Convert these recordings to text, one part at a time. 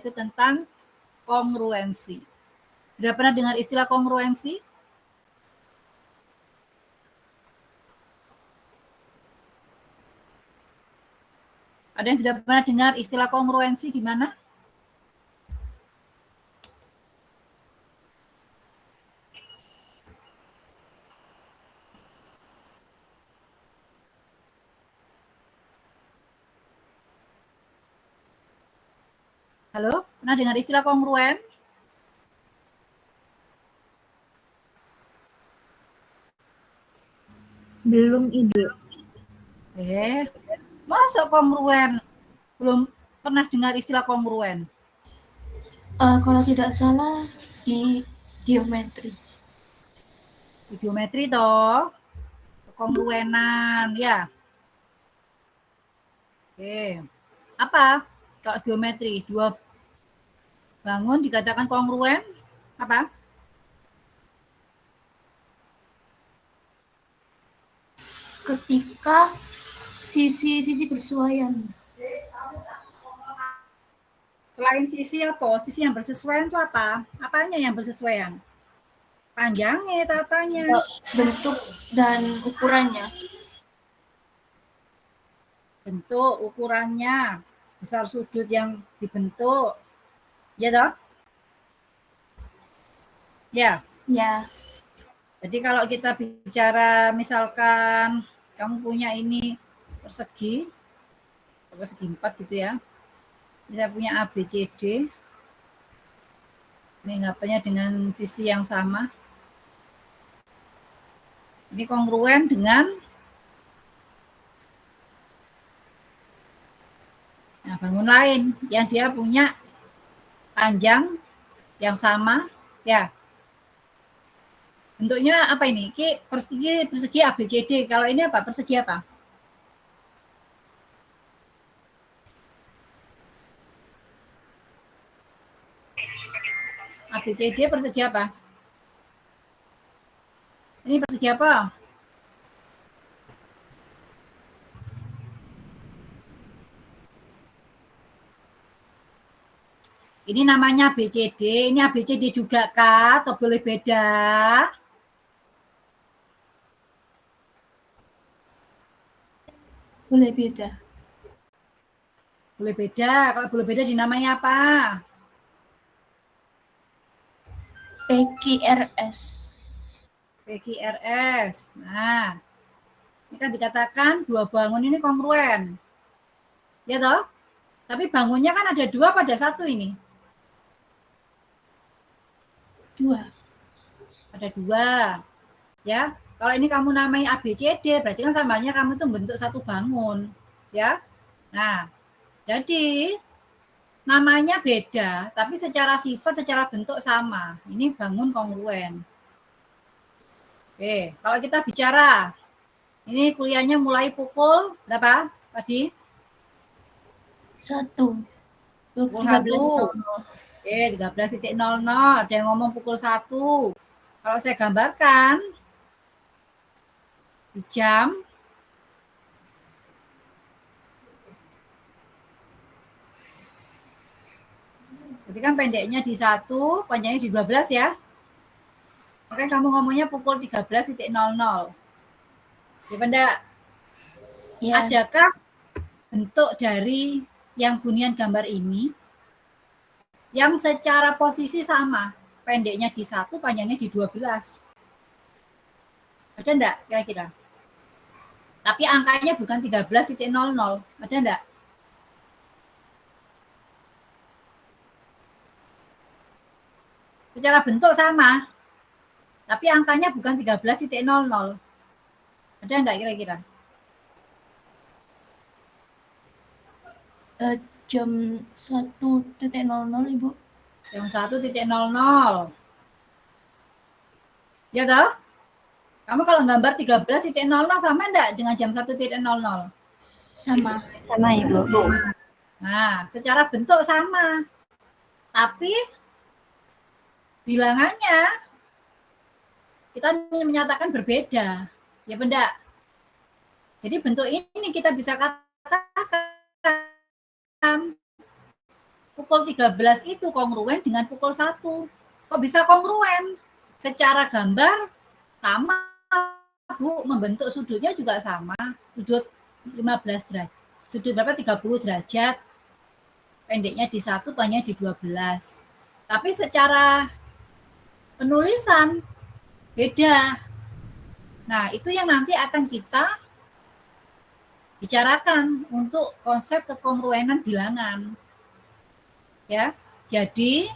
yaitu tentang kongruensi. Sudah pernah dengar istilah kongruensi? Ada yang sudah pernah dengar istilah kongruensi di mana? Halo, pernah dengar istilah kongruen? Belum, Ibu. Masa kongruen? Belum pernah dengar istilah kongruen? Kalau tidak salah di geometri. Di geometri toh, kongruenan ya. Oke, apa kalau geometri? Dua bangun dikatakan kongruen, apa? Ketika sisi bersesuaian. Selain sisi apa? Sisi yang bersesuaian itu apa? Apanya yang bersesuaian? Panjangnya atau apanya? Bentuk dan ukurannya. Bentuk, ukurannya, besar sudut yang dibentuk. Ya toh? Ya. Ya. Jadi kalau kita bicara misalkan kamu punya ini persegi 4 gitu ya. Kita punya A, B, C, D. Ini ngapanya dengan sisi yang sama. Ini kongruen dengan bangun lain yang dia punya panjang yang sama ya. Bentuknya apa ini? Persegi A, B, C, D. Kalau ini apa? Persegi apa? A, B, C, D persegi apa? Ini persegi apa? Ini namanya ABCD. Ini ABCD juga kah? Atau boleh beda? Boleh beda. Boleh beda. Kalau boleh beda dinamai apa? PQRS. PQRS. Nah, ini kan dikatakan dua bangun ini kongruen. Ya toh? Tapi bangunnya kan ada dua pada satu ini. Dua. Ada dua. Ya, kalau ini kamu namai ABCD, berarti kan samanya kamu tuh bentuk satu bangun. Ya. Nah, jadi namanya beda, tapi secara sifat, secara bentuk sama. Ini bangun kongruen. Oke, kalau kita bicara, ini kuliahnya mulai pukul berapa tadi? 1. Pukul 13.00. Oke, 13.00. Ada yang ngomong pukul 1. Kalau saya gambarkan, di jam, berarti kan pendeknya di 1, panjangnya di 12 ya. Maka kamu ngomongnya pukul 13.00. Ya, Benda? Ya. Adakah bentuk dari yang bunian gambar ini yang secara posisi sama? Pendeknya di 1, panjangnya di 12. Ada enggak kira-kira? Tapi angkanya bukan 13.00. Ada enggak? Secara bentuk sama. Tapi angkanya bukan 13.00. Ada enggak kira-kira? Jam 1.00, Ibu. Jam 1.00. Ya toh? Kamu kalau gambar 13.00 sama enggak dengan jam 1.00? Sama. Sama, Ibu. Nah, secara bentuk sama. Tapi bilangannya kita menyatakan berbeda. Ya benda. Jadi bentuk ini kita bisa katakan pukul 13 itu kongruen dengan pukul 1. Kok bisa kongruen? Secara gambar sama, Bu, membentuk sudutnya juga sama. Sudut 15 derajat. Sudut berapa? 30 derajat. Pendeknya di 1, panjangnya di 12. Tapi secara penulisan beda. Nah, itu yang nanti akan kita bicarakan untuk konsep kekongruenan bilangan. Ya. Jadi,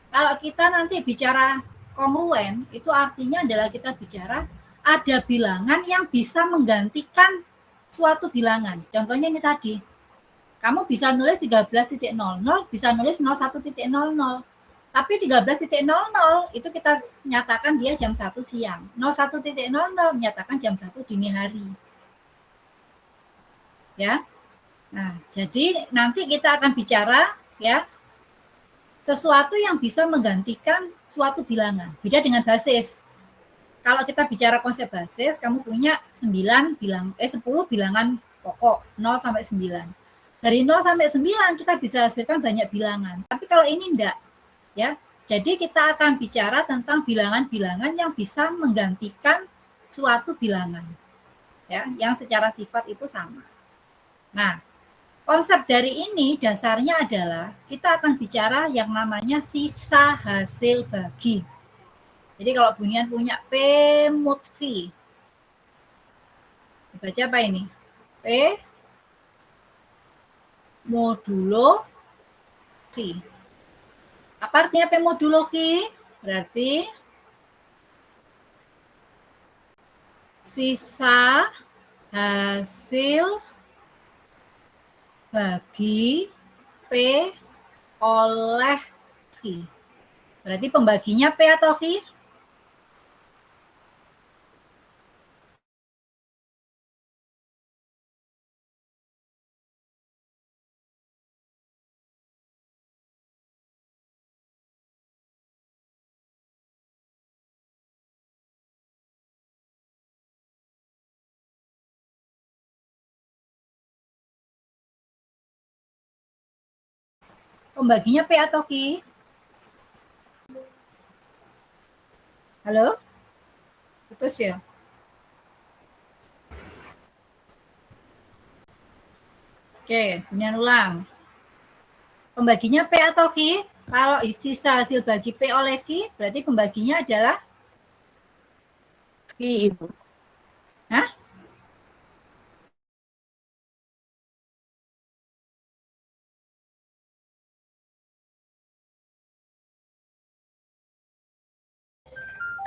kalau kita nanti bicara kongruen, itu artinya adalah kita bicara ada bilangan yang bisa menggantikan suatu bilangan. Contohnya ini tadi. Kamu bisa nulis 13.00, bisa nulis 01.00. Tapi 13.00 itu kita nyatakan dia jam 1 siang. 01.00 menyatakan jam 1 dini hari. Ya. Nah, jadi nanti kita akan bicara ya sesuatu yang bisa menggantikan suatu bilangan. Beda dengan basis. Kalau kita bicara konsep basis, kamu punya 10 bilangan pokok 0 sampai 9. Dari 0 sampai 9 kita bisa hasilkan banyak bilangan. Tapi kalau ini enggak, ya. Jadi kita akan bicara tentang bilangan-bilangan yang bisa menggantikan suatu bilangan. Ya, yang secara sifat itu sama. Nah, konsep dari ini dasarnya adalah kita akan bicara yang namanya sisa hasil bagi. Jadi kalau bunian punya P mod V, dibaca apa ini? P modulo V. Apa artinya P modulo V? Berarti sisa hasil bagi P oleh Q. Berarti pembaginya P atau Q? Pembaginya P atau Q? Halo? Putus ya? Oke, bunian ulang. Pembaginya P atau Q? Kalau sisa hasil bagi P oleh Q, berarti pembaginya adalah? Q, Ibu. Hah?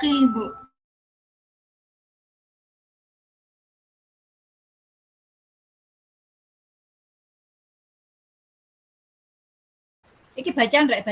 Oke, Ibu. Iki bacaan rek.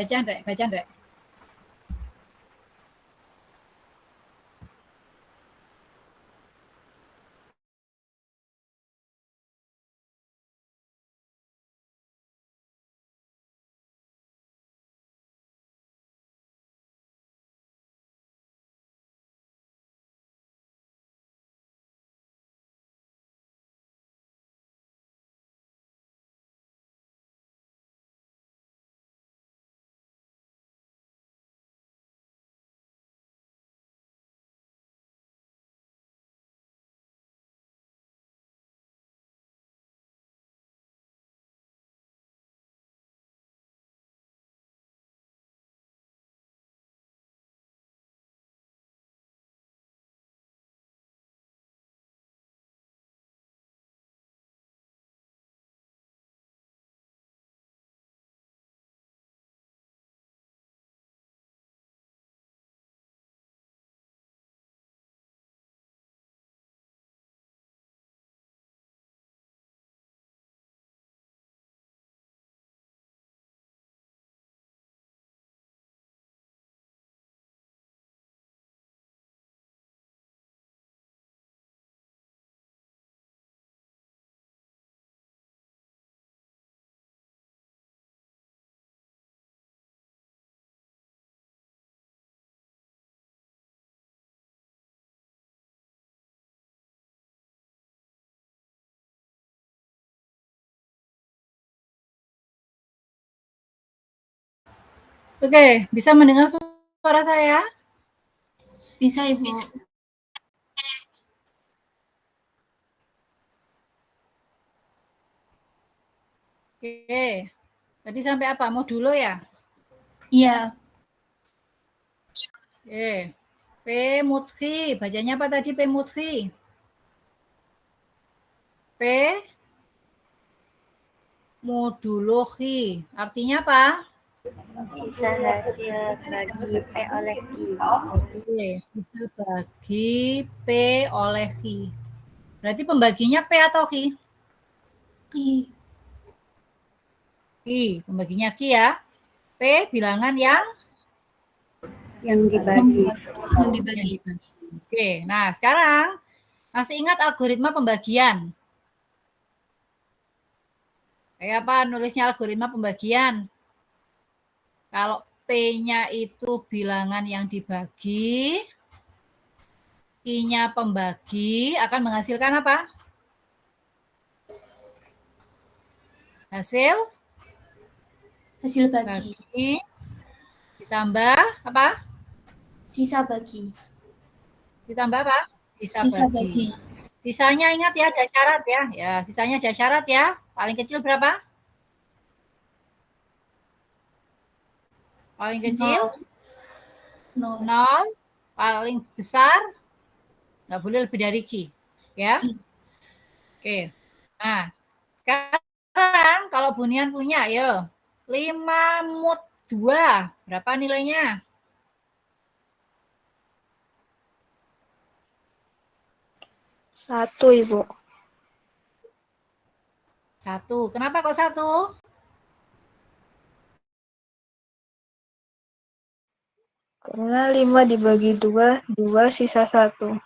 Oke, bisa mendengar suara saya? Bisa, Ibu. Oke. Tadi sampai apa? Modulo ya? Iya. Oke. P Mutfi. Bacanya apa tadi P Mutfi? P modulohi. Artinya apa? Sisa hasil bagi P oleh Q. Oke, sisa bagi P oleh Q. Berarti pembaginya P atau Q? Q. Q, pembaginya Q ya. P bilangan yang dibagi. Yang dibagi. Oke, nah sekarang masih ingat algoritma pembagian? Kayak apa nulisnya algoritma pembagian? Kalau P-nya itu bilangan yang dibagi, Q-nya pembagi akan menghasilkan apa? Hasil bagi. Ditambah apa? Sisa bagi. Ditambah apa? Sisa bagi. Sisanya ingat ya, ada syarat ya. Ya, sisanya ada syarat ya. Paling kecil berapa? Paling kecil? 0. Paling besar? Nggak boleh lebih dari Q. Ya. Oke. Nah, sekarang kalau Bunian punya, ya 5 mod 2. Berapa nilainya? 1, Ibu. 1. Kenapa kok 1? Karena 5 dibagi 2, 2 sisa 1.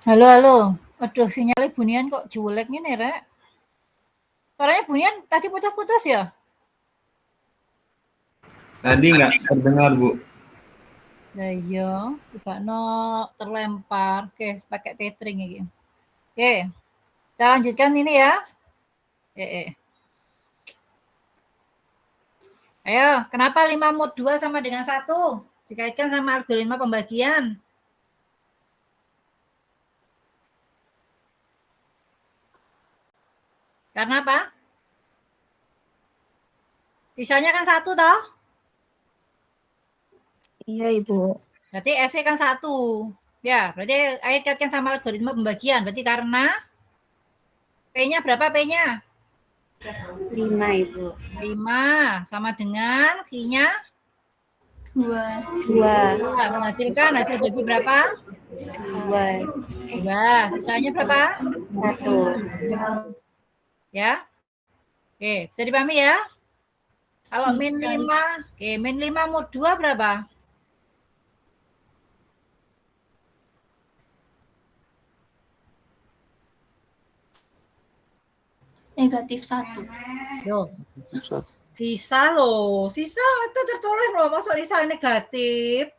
Halo, halo. Aduh, sinyalnya Bunian kok jelek nih, Rek. Suaranya Bunian tadi putus-putus ya? Tadi nggak terdengar, Bu. Nah, iya, tiba no terlempar. Oke, pakai tethering ya. Oke, kita lanjutkan ini ya. Ayo, kenapa 5 mod 2 sama dengan 1? Dikaitkan sama algoritma pembagian. Karena apa? Sisanya kan 1 toh? Iya, Ibu. Berarti S kan 1. Ya, berarti ayo kaitkan sama algoritma pembagian. Berarti karena P-nya berapa P-nya? 5, Ibu. 5 sama dengan V-nya 2. 2. Menghasilkan hasil bagi berapa? 2. 2. Sisanya berapa? 1. Ya. Oke, bisa dipahami ya? Kalau min Bisa. 5, oke, min 5 mod 2 berapa? -1. Loh, sisa loh. Sisa itu tertulis loh, masuk sisa negatif.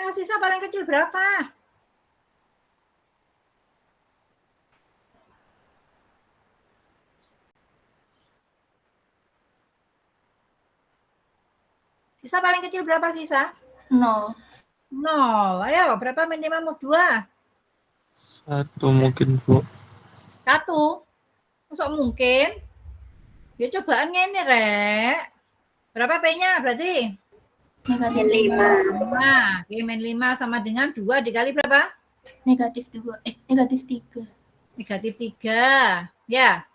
Sisa paling kecil berapa? Sisa paling kecil berapa sisa? 0. 0. Ayo, berapa min 5 mod 2? 1 mungkin, Bu. 1. Masuk mungkin? Ya cobaan ngene, Rek. Berapa P-nya berarti? -5. 5. Oke, min 5 sama dengan 2 dikali berapa? -2. -3. -3. Ya.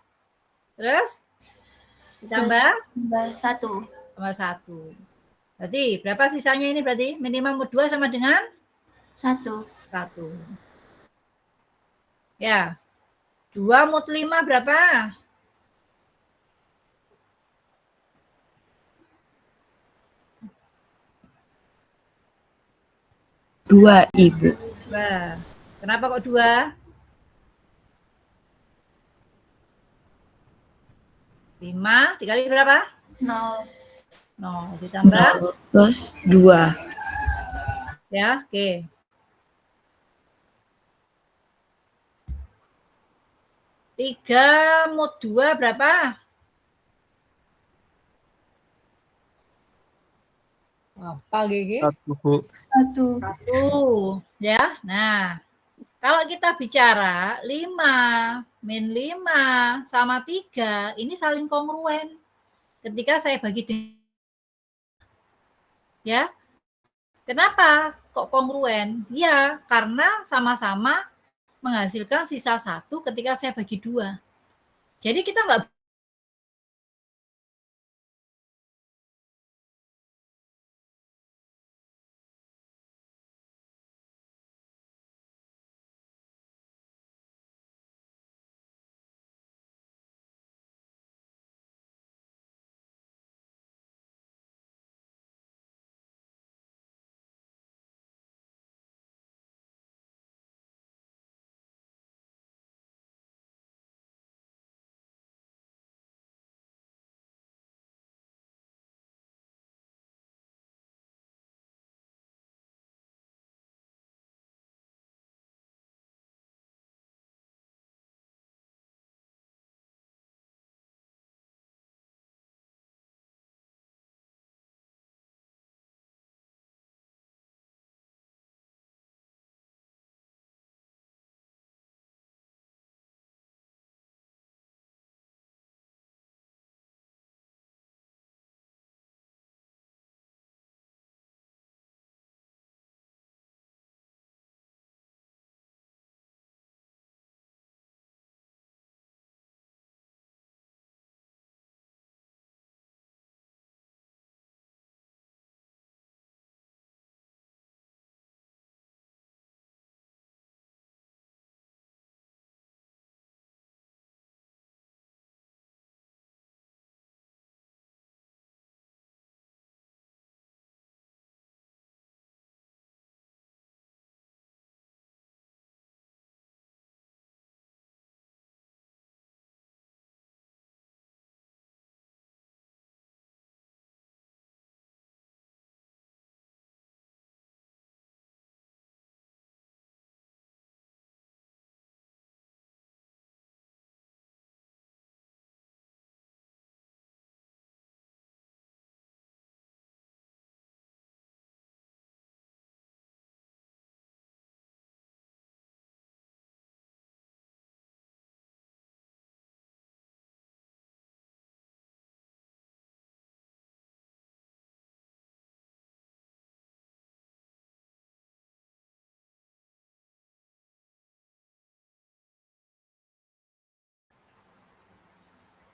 Terus? Ditambah? Tambah 1. Tambah 1. Berarti berapa sisanya ini berarti? Min 5 mod 2 sama dengan? 1. 1. Ya. 2 mod 5 berapa? 2, Ibu. 2. Kenapa kok 2? 5 dikali berapa? 0. 0 ditambah? Plus 2. Ya, oke. 3 mod 2 berapa? Apa gigi? 1, Bu. 1. 1. Ya, nah. Kalau kita bicara 5 min 5 sama 3, ini saling kongruen. Ketika saya bagi ya. Kenapa kok kongruen? Ya, karena sama-sama menghasilkan sisa 1 ketika saya bagi 2. Jadi kita nggak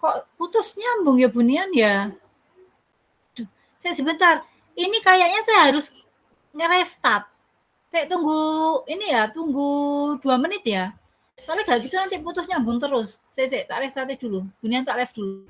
Kok putus nyambung ya Bunian ya? Duh, saya sebentar. Ini kayaknya saya harus ngerestart. Saya tunggu ini ya, tunggu 2 menit ya. Kalau nggak gitu nanti putus nyambung terus. Saya tak restart dulu. Bunian tak live dulu.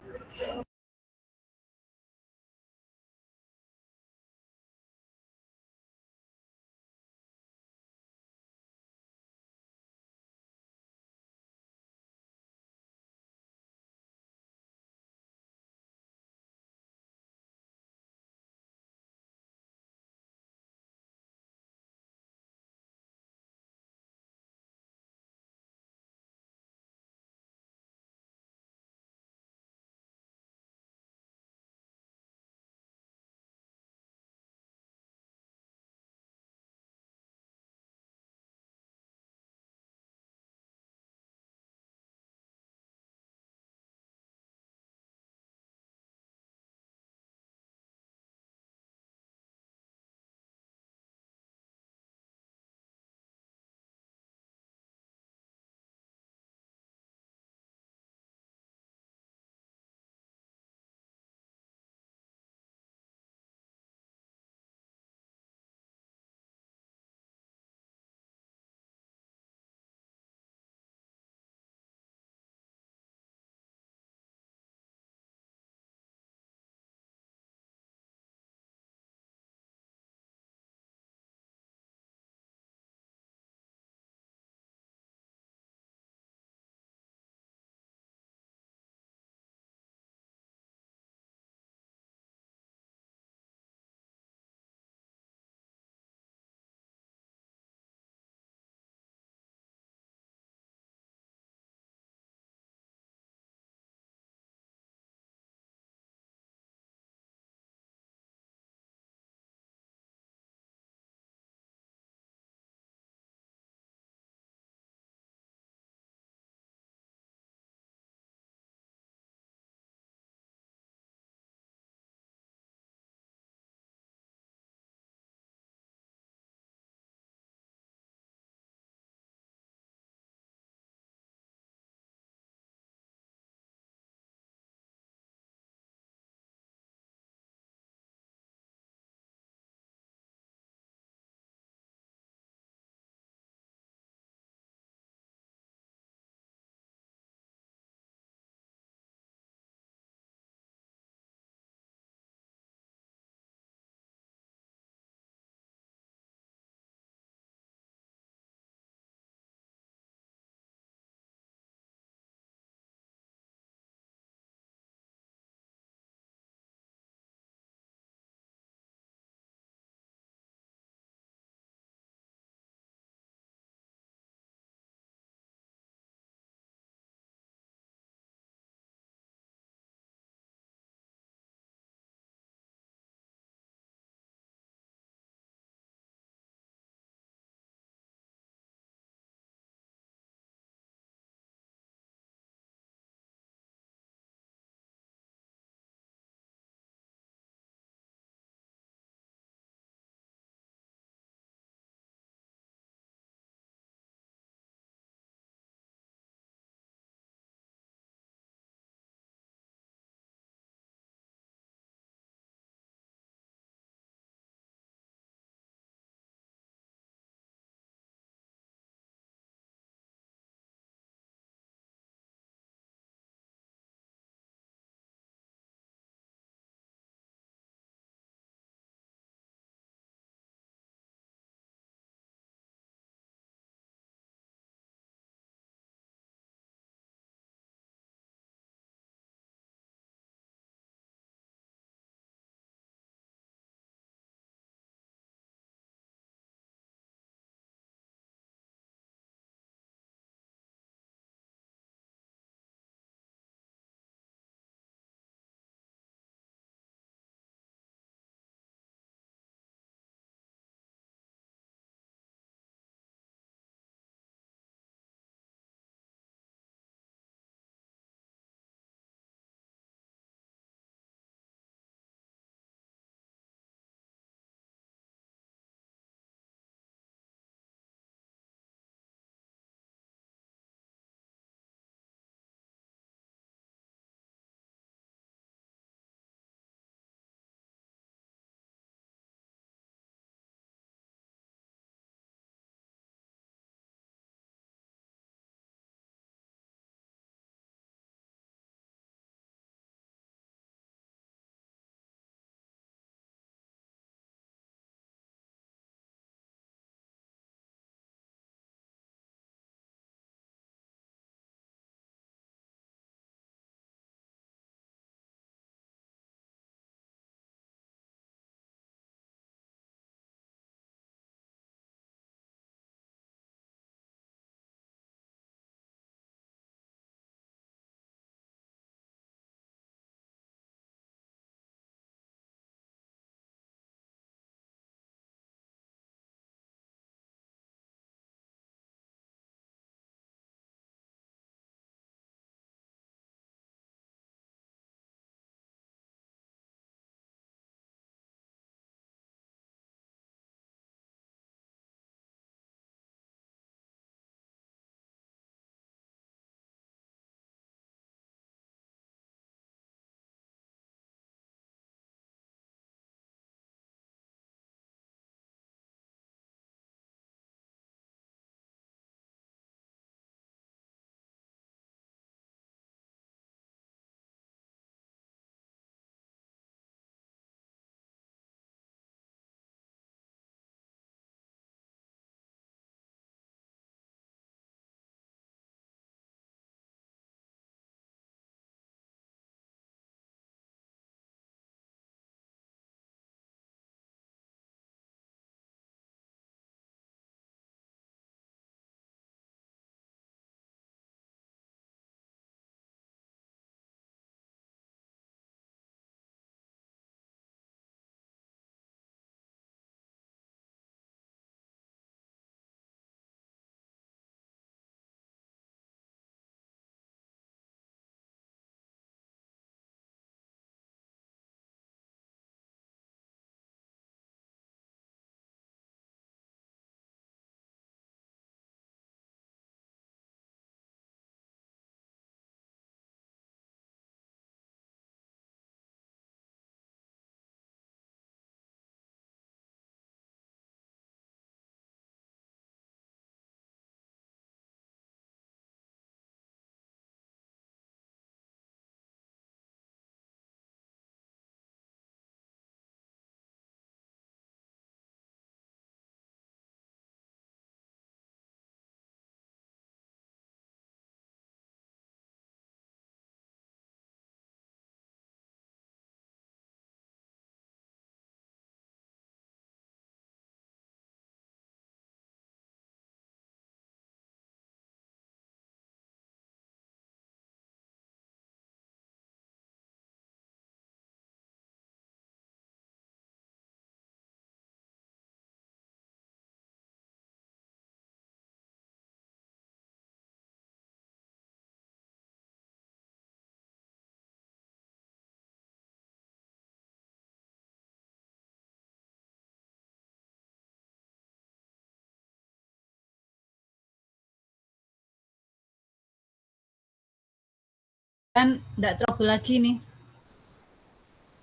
Kan enggak trouble lagi nih.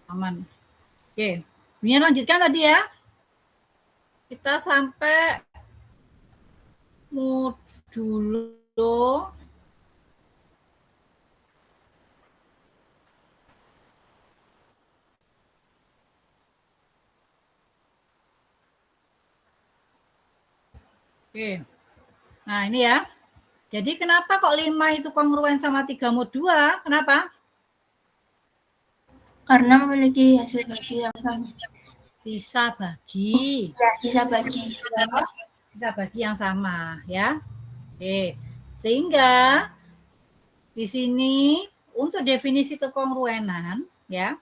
Aman. Oke. Ini lanjutkan tadi ya. Kita sampai modulo Oke. Nah, ini ya. Jadi kenapa kok 5 itu kongruen sama 3 mod 2? Kenapa? Karena memiliki hasil bagi yang sama. Sisa bagi. Ya, sisa bagi. Sisa bagi yang sama ya. Oke. Sehingga di sini untuk definisi kekongruenan ya.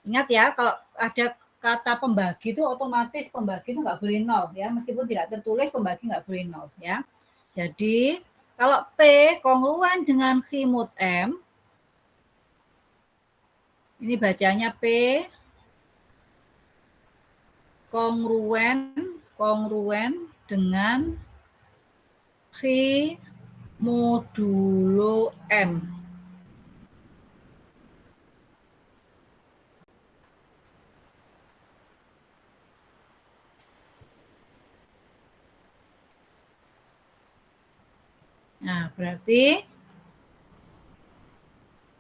Ingat ya, kalau ada kata pembagi itu otomatis pembagi itu nggak boleh 0 ya, meskipun tidak tertulis pembagi nggak boleh 0 ya. Jadi kalau P kongruen dengan Q mod M, ini bacanya P kongruen dengan Q modulo M. Nah, berarti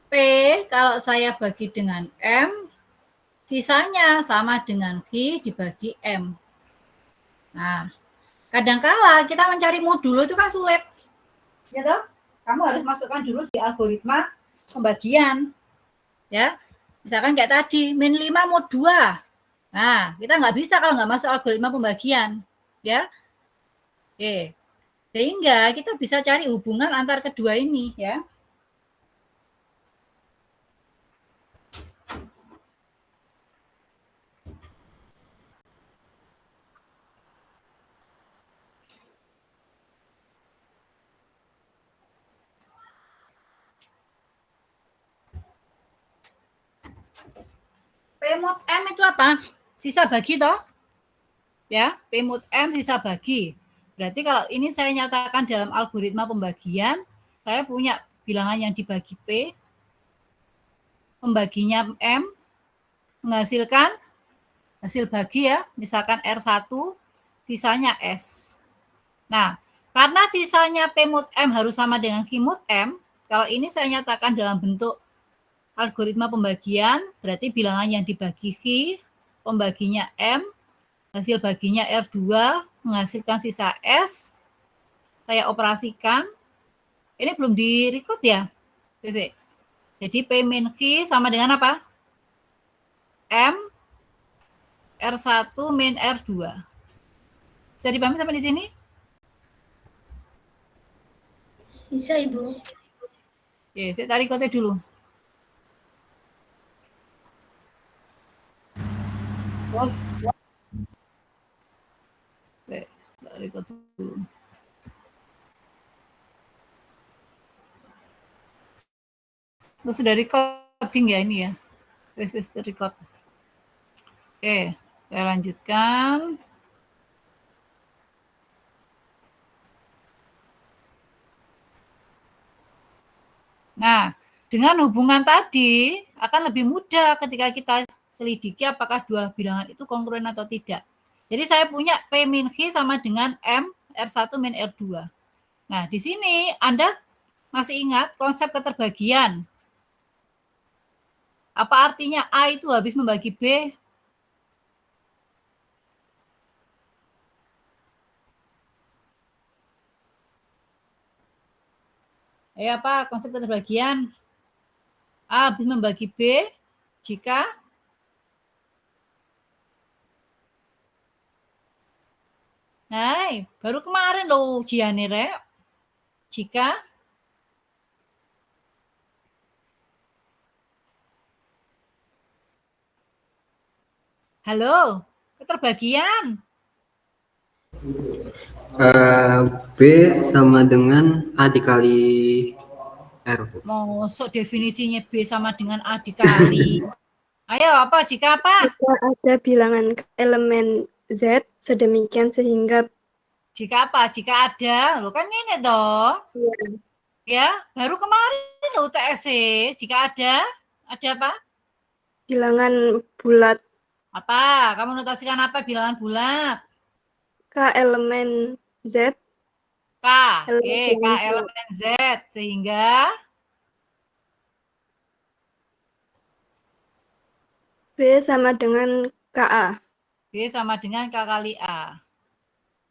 P kalau saya bagi dengan M, sisanya sama dengan Q dibagi M. Nah, kadangkala kita mencari modulo itu kan sulit. Gitu? Kamu harus masukkan dulu di algoritma pembagian. Ya. Misalkan kayak tadi, min 5 mod 2. Nah, kita nggak bisa kalau nggak masuk algoritma pembagian. Ya. Oke. Sehingga kita bisa cari hubungan antar kedua ini ya. P mod M itu apa? Sisa bagi toh? Ya, P mod M sisa bagi. Berarti kalau ini saya nyatakan dalam algoritma pembagian, saya punya bilangan yang dibagi P, pembaginya M, menghasilkan hasil bagi ya, misalkan R1, sisanya S. Nah, karena sisanya P mod M harus sama dengan Q mod M, kalau ini saya nyatakan dalam bentuk algoritma pembagian, berarti bilangan yang dibagi Q, pembaginya M, hasil baginya R2, menghasilkan sisa S, saya operasikan. Ini belum di-record ya? Jadi P min Q sama dengan apa? M, R1 min R2. Bisa dipahami sampai di sini? Bisa, Ibu. Oke, saya tarik kode dulu. Bos. Oke, tarik kode dulu. Sudah recording ya ini ya? Wes record. Oke, saya lanjutkan. Nah, dengan hubungan tadi akan lebih mudah ketika kita selidiki apakah dua bilangan itu kongruen atau tidak. Jadi saya punya P min Q sama dengan M R1 min R2. Nah, di sini Anda masih ingat konsep keterbagian. Apa artinya A itu habis membagi B? Apa konsep keterbagian? A habis membagi B jika Hai, baru kemarin loh ujiannya, Rek. Jika Halo, keterbagian. B sama dengan A dikali R. Masuk definisinya B sama dengan A dikali. Ayo, apa? Jika apa? Jika ada bilangan elemen Z sedemikian sehingga Jika apa? Jika ada. Loh kan ini toh. ya, Ya, baru kemarin loh UTSC. Jika ada apa? Bilangan bulat. Apa? Kamu notasikan apa bilangan bulat? K elemen Z. K. Oke, K elemen Z. Sehingga B sama dengan KA. B sama dengan K kali A.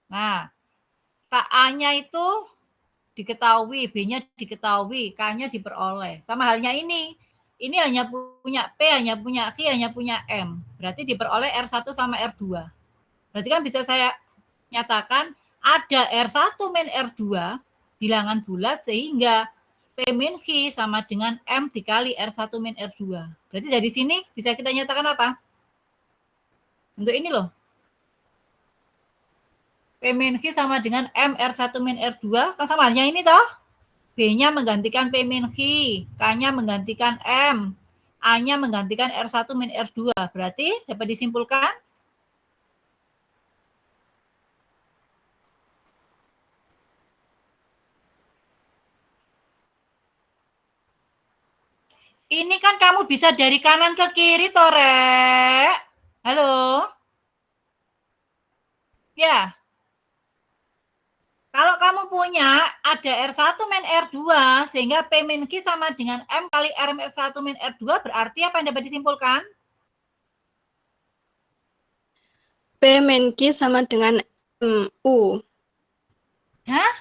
Nah, KA-nya itu diketahui, B-nya diketahui, K-nya diperoleh. Sama halnya ini. Ini hanya punya P, hanya punya Q, hanya punya M. Berarti diperoleh R1 sama R2. Berarti kan bisa saya nyatakan ada R1 min R2 bilangan bulat sehingga P min Q sama dengan M dikali R1 min R2. Berarti dari sini bisa kita nyatakan apa? Untuk ini loh. P min Q sama dengan M R1 min R2. Kan sama halnya ini toh. B-nya menggantikan P min Q, K-nya menggantikan M, A-nya menggantikan R1 min R2. Berarti dapat disimpulkan ini kan kamu bisa dari kanan ke kiri, Tore. Halo? Ya. Kalau kamu punya ada R1 min R2 sehingga P min Q sama dengan M kali R min R1 min R2 berarti apa yang dapat disimpulkan? P min Q sama dengan MU. Hah?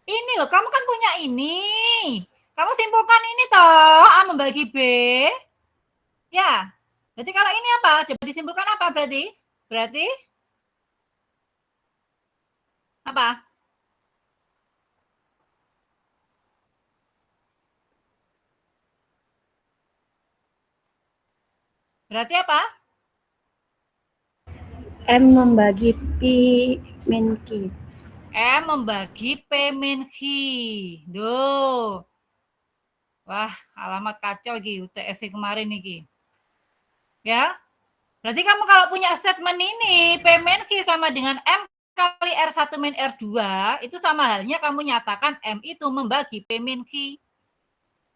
Ini loh, kamu kan punya ini. Kamu simpulkan ini toh, A membagi B. Ya. Berarti kalau ini apa? Dapat disimpulkan apa berarti? Berarti apa? Berarti apa? M membagi P min Q. M membagi P min Q. Duh. Wah, alamat kacau iki UTSC kemarin iki. Ya. Berarti kamu kalau punya statement ini P min Q sama dengan M kali R1 min R2, itu sama halnya kamu nyatakan M itu membagi P min Q.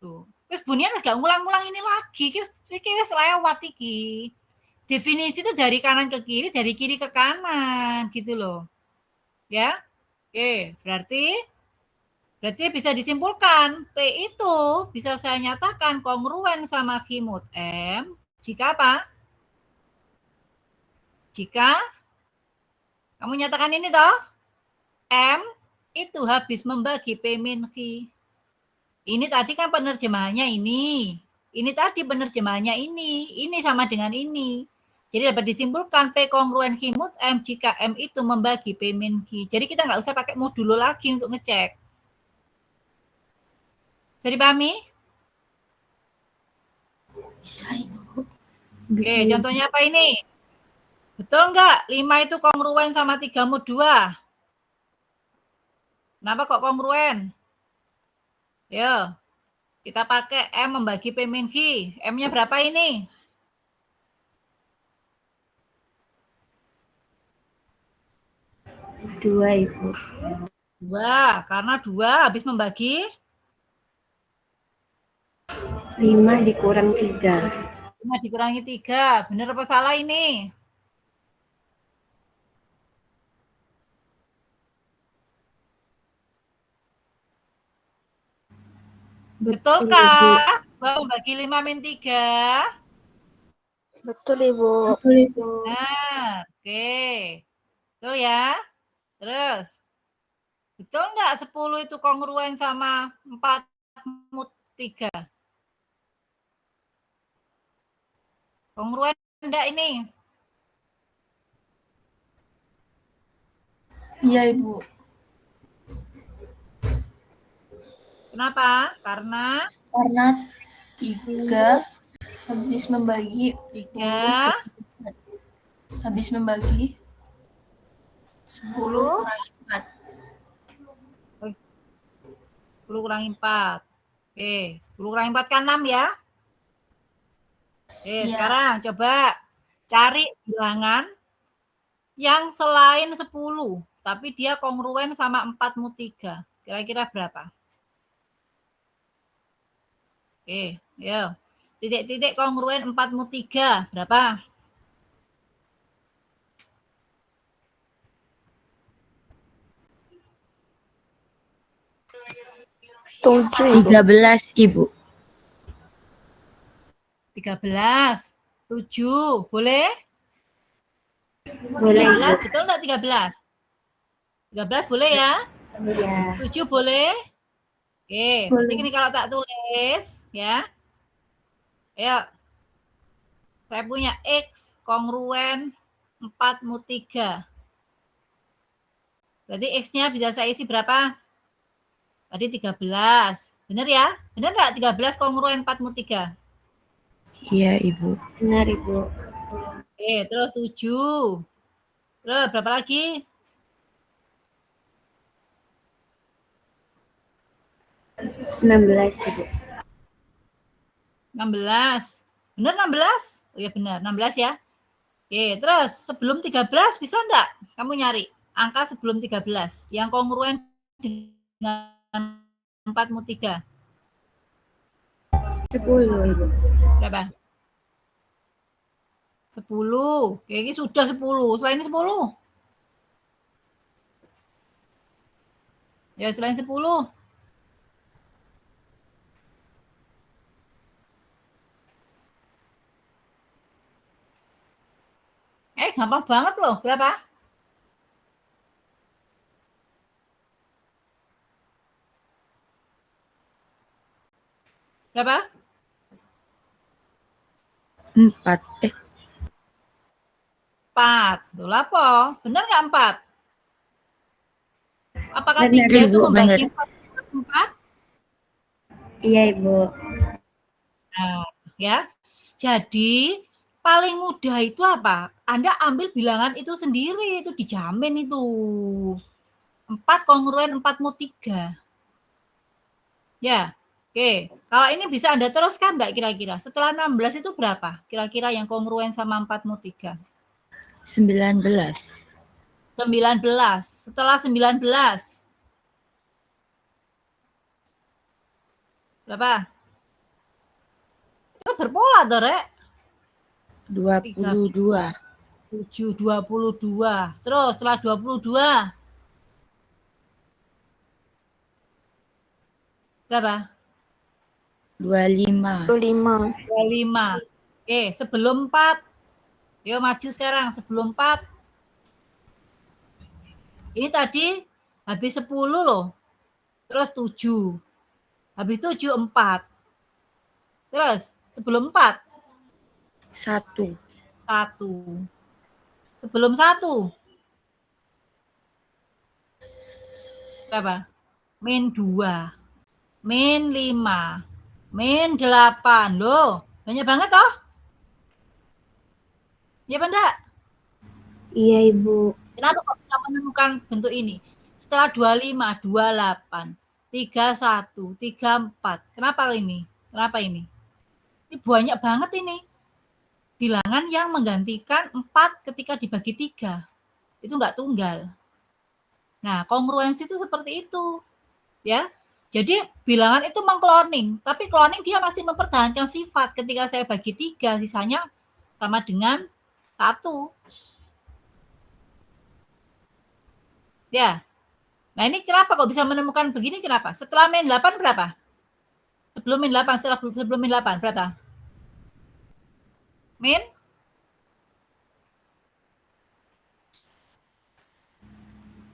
Tuh. Terus bunian gak ngulang-ngulang ini lagi. Iki wis lewat iki. Definisi itu dari kanan ke kiri, dari kiri ke kanan gitu loh. Ya. Oke, berarti bisa disimpulkan P itu bisa saya nyatakan kongruen sama Q mod M jika apa? Jika kamu nyatakan ini toh, M itu habis membagi P min Q. Ini tadi kan penerjemahannya ini. Ini tadi penerjemahannya ini sama dengan ini. Jadi dapat disimpulkan P kongruen Q mod M jika M itu membagi P min Q. Jadi kita nggak usah pakai modulo lagi untuk ngecek. Bisa dipahami? Bisa, Ibu. Oke, contohnya apa ini? Betul nggak? 5 itu kongruen sama 3 mod 2. Kenapa kok kongruen? Yo, kita pakai M membagi P min Q. M-nya berapa ini? 2, Ibu. 2, karena 2 habis membagi 5 dikurang 3. 5 dikurangi 3. Benar apa salah ini? Betul kah? Bahwa membagi 5 min 3. Betul, Ibu. Betul, Ibu. Nah, oke. Betul ya? Terus, betul nggak 10 itu kongruen sama 4 mod 3? Kongruen enggak ini? Iya, Ibu. Kenapa? Karena 3 habis membagi 3 habis membagi 10 kurangi 4. 10 kurangi 4. Oke, 10 kurangi 4 kan 6 ya? Oke, Iya. sekarang coba cari bilangan yang selain 10, tapi dia kongruen sama 4 mod 3. Kira-kira berapa? Oke, yuk. Titik-titik kongruen 4/3 berapa? Tujuh, Ibu. 13, Ibu. 13. 7. Boleh? Boleh, 13, Ibu. betul enggak 13? 13 boleh ya? Ya. 7 boleh? Oke, berarti Boleh. ini kalau tak tulis ya. Ayo. Saya punya X kongruen 4/3. Berarti X-nya bisa saya isi berapa? Tadi 13. Benar ya? Benar enggak 13 kongruen 4/3? Iya, Ibu. Benar, Ibu. Oke, terus 7. Terus berapa lagi? 16, Ibu. 16. Benar 16? Oh iya benar, 16 ya. Oke, terus sebelum 13 bisa enggak kamu nyari angka sebelum 13 yang kongruen dengan 4/3? 10, Ibu. Berapa? 10. Oke, ini sudah 10. Selain 10? Ya, selain 10. Gampang banget loh. Berapa? Berapa? 4. 4. Tuh apa? Benar nggak 4? Apakah Benar, 3 itu Ibu, membagi benar. 4? Iya, Ibu. Nah, ya. Jadi, paling mudah itu apa? Anda ambil bilangan itu sendiri, itu dijamin itu. 4 kongruen 4/3. Ya, oke. Kalau ini bisa Anda teruskan enggak kira-kira? Setelah 16 itu berapa? Kira-kira yang kongruen sama 4/3? 19. 19. Setelah 19. Berapa? Itu berpola tuh, Rek. 22. 7, 22. Terus setelah 22. Berapa? 25. 25. 25. Oke, sebelum 4. Yuk maju sekarang. Sebelum 4. Ini tadi habis 10 loh. Terus 7. Habis 7, 4. Terus sebelum 4. 1. 1. Sebelum 1. Berapa? Min 2. Min 5. Min 8. Loh, banyak banget toh? Ya enggak? Iya, Ibu. Kenapa kok bisa menemukan bentuk ini? Setelah 25, 28, 31, 34. Kenapa ini? Kenapa ini? Ini banyak banget ini. Bilangan yang menggantikan 4 ketika dibagi 3. Itu enggak tunggal. Nah, kongruensi itu seperti itu. Ya. Jadi bilangan itu mengcloning, tapi cloning dia masih mempertahankan sifat. Ketika saya bagi 3, sisanya sama dengan 1. Ya. Nah, ini kenapa kok bisa menemukan begini kenapa? Setelah min 8 berapa? Sebelum min 8, sebelum min 8 berapa? Min?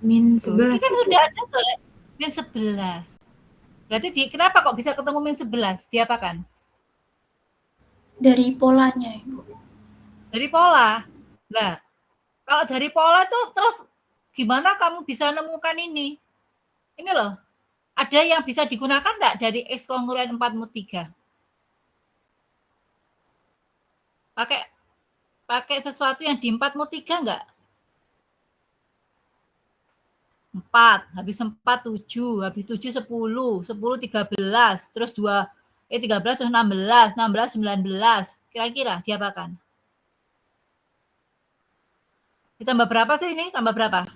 Min Tuh, 11. ini kan sudah ada tuh, min 11. Berarti kenapa kok bisa ketemu min 11? Diapakan? Dari polanya, Ibu. Dari pola. Nah, kalau dari pola itu terus gimana kamu bisa nemukan ini? Ini loh, ada yang bisa digunakan enggak dari X kongruen 4/3? Pakai sesuatu yang di 4/3 enggak? 4, habis 4, 7, habis 7, 10, 10, 13, terus 13, terus 16, 16, 19. Kira-kira diapakan? Ditambah berapa sih ini? Tambah berapa?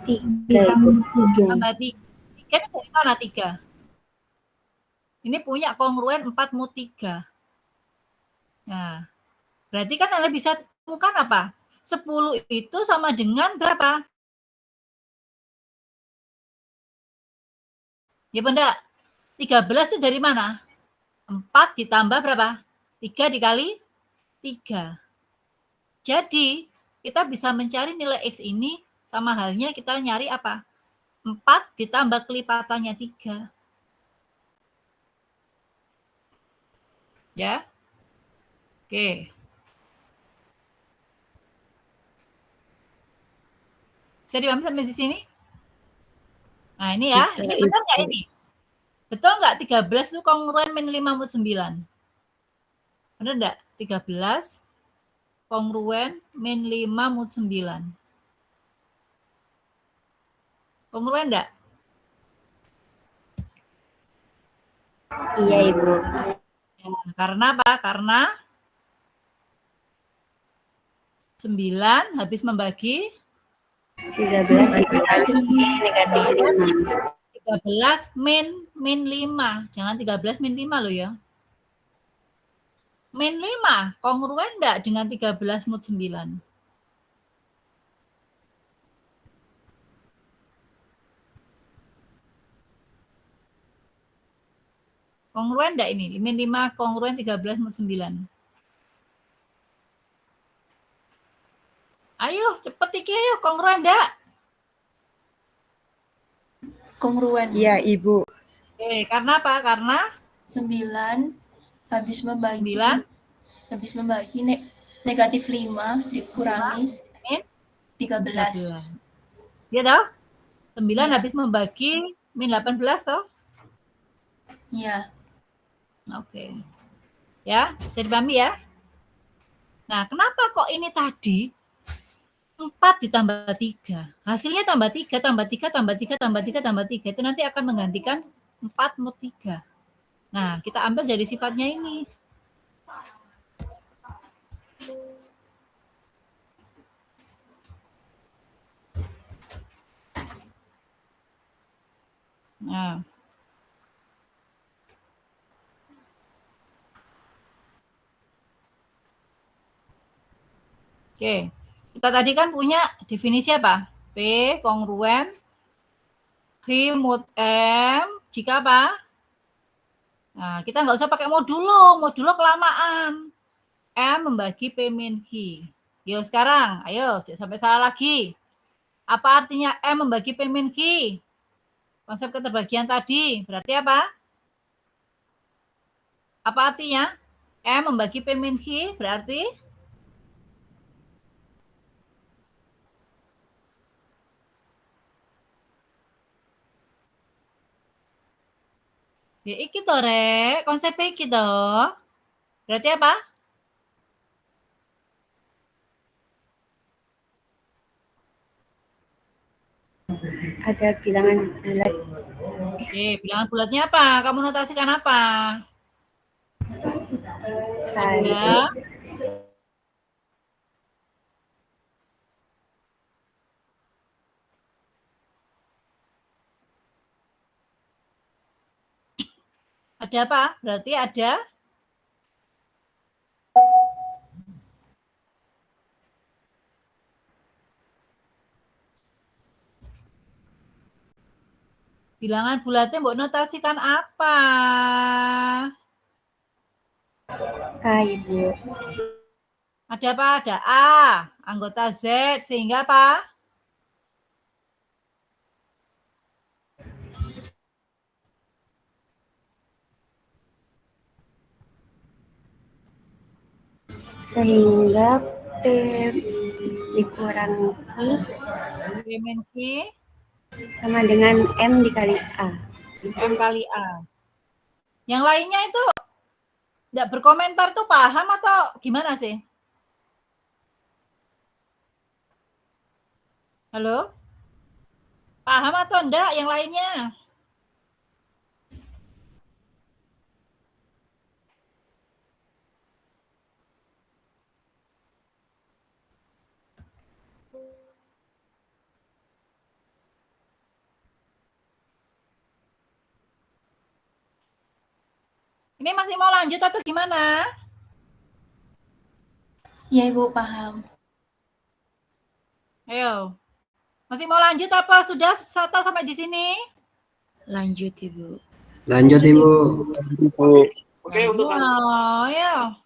3, Ibu. Tambah 3. 3 ini dari mana 3? Ini punya kongruen 4 mod 3. Nah, berarti kan Anda bisa temukan apa? 10 itu sama dengan berapa? Ya benda, 13 itu dari mana? 4 ditambah berapa? 3 dikali 3. Jadi, kita bisa mencari nilai X ini sama halnya kita nyari apa? 4 ditambah kelipatannya 3. Ya. Oke. Bisa dipahami sampai di sini? Nah, ini ya. Bisa, Ini benar nggak Ibu. ini? Betul nggak 13 itu kongruen min 5 mod 9? Benar nggak? 13 kongruen min 5 mod 9. Kongruen nggak? Iya, Ibu. Ya, karena apa? Karena 9 habis membagi 13 dikali negatif 5. 13 min 5. Jangan 13 min 5 loh ya. Min 5 kongruen enggak dengan 13 mod 9? Kongruen enggak ini? Min 5 kongruen 13 mod 9. Ayo, cepet iki ayo, kongruen enggak? Kongruen. Iya, Ibu. Oke, karena apa? Karena 9 habis membagi 9 negatif 5 dikurangi min 13. Iya toh? 9 Iya. habis membagi min 18 toh? Iya. Oke. Ya, bisa dipahami ya? Nah, kenapa kok ini tadi 4 ditambah 3? Hasilnya tambah 3, tambah 3, tambah 3, tambah 3, tambah 3. Itu nanti akan menggantikan 4 mod 3. Nah, kita ambil dari sifatnya ini. Nah. Oke. Kita tadi kan punya definisi apa? P kongruen Q mod M jika apa? Nah, kita nggak usah pakai modulo kelamaan. M membagi P min Q. Yuk sekarang, ayo sampai salah lagi. Apa artinya M membagi P min Q? Konsep keterbagian tadi, berarti apa? Apa artinya? M membagi P min Q berarti? Ya, iki to rek, konsep iki to. Berarti apa? Ada bilangan bulat. Oke, bilangan bulatnya apa? Kamu notasikan apa? Ada. Ada apa? Berarti ada bilangan bulatnya mbok notasikan apa? K, Ibu. Ada apa? Ada A, anggota Z, sehingga apa? Sehingga P dikurangi P min Q sama dengan M dikali A. M kali A. Yang lainnya itu enggak berkomentar tuh paham atau gimana sih? Halo? Paham atau enggak yang lainnya? Ini masih mau lanjut atau gimana? Ya, Ibu, paham. Ayo. Masih mau lanjut apa sudah atau sampai di sini? Lanjut, Ibu. Lanjut Ibu. Ya.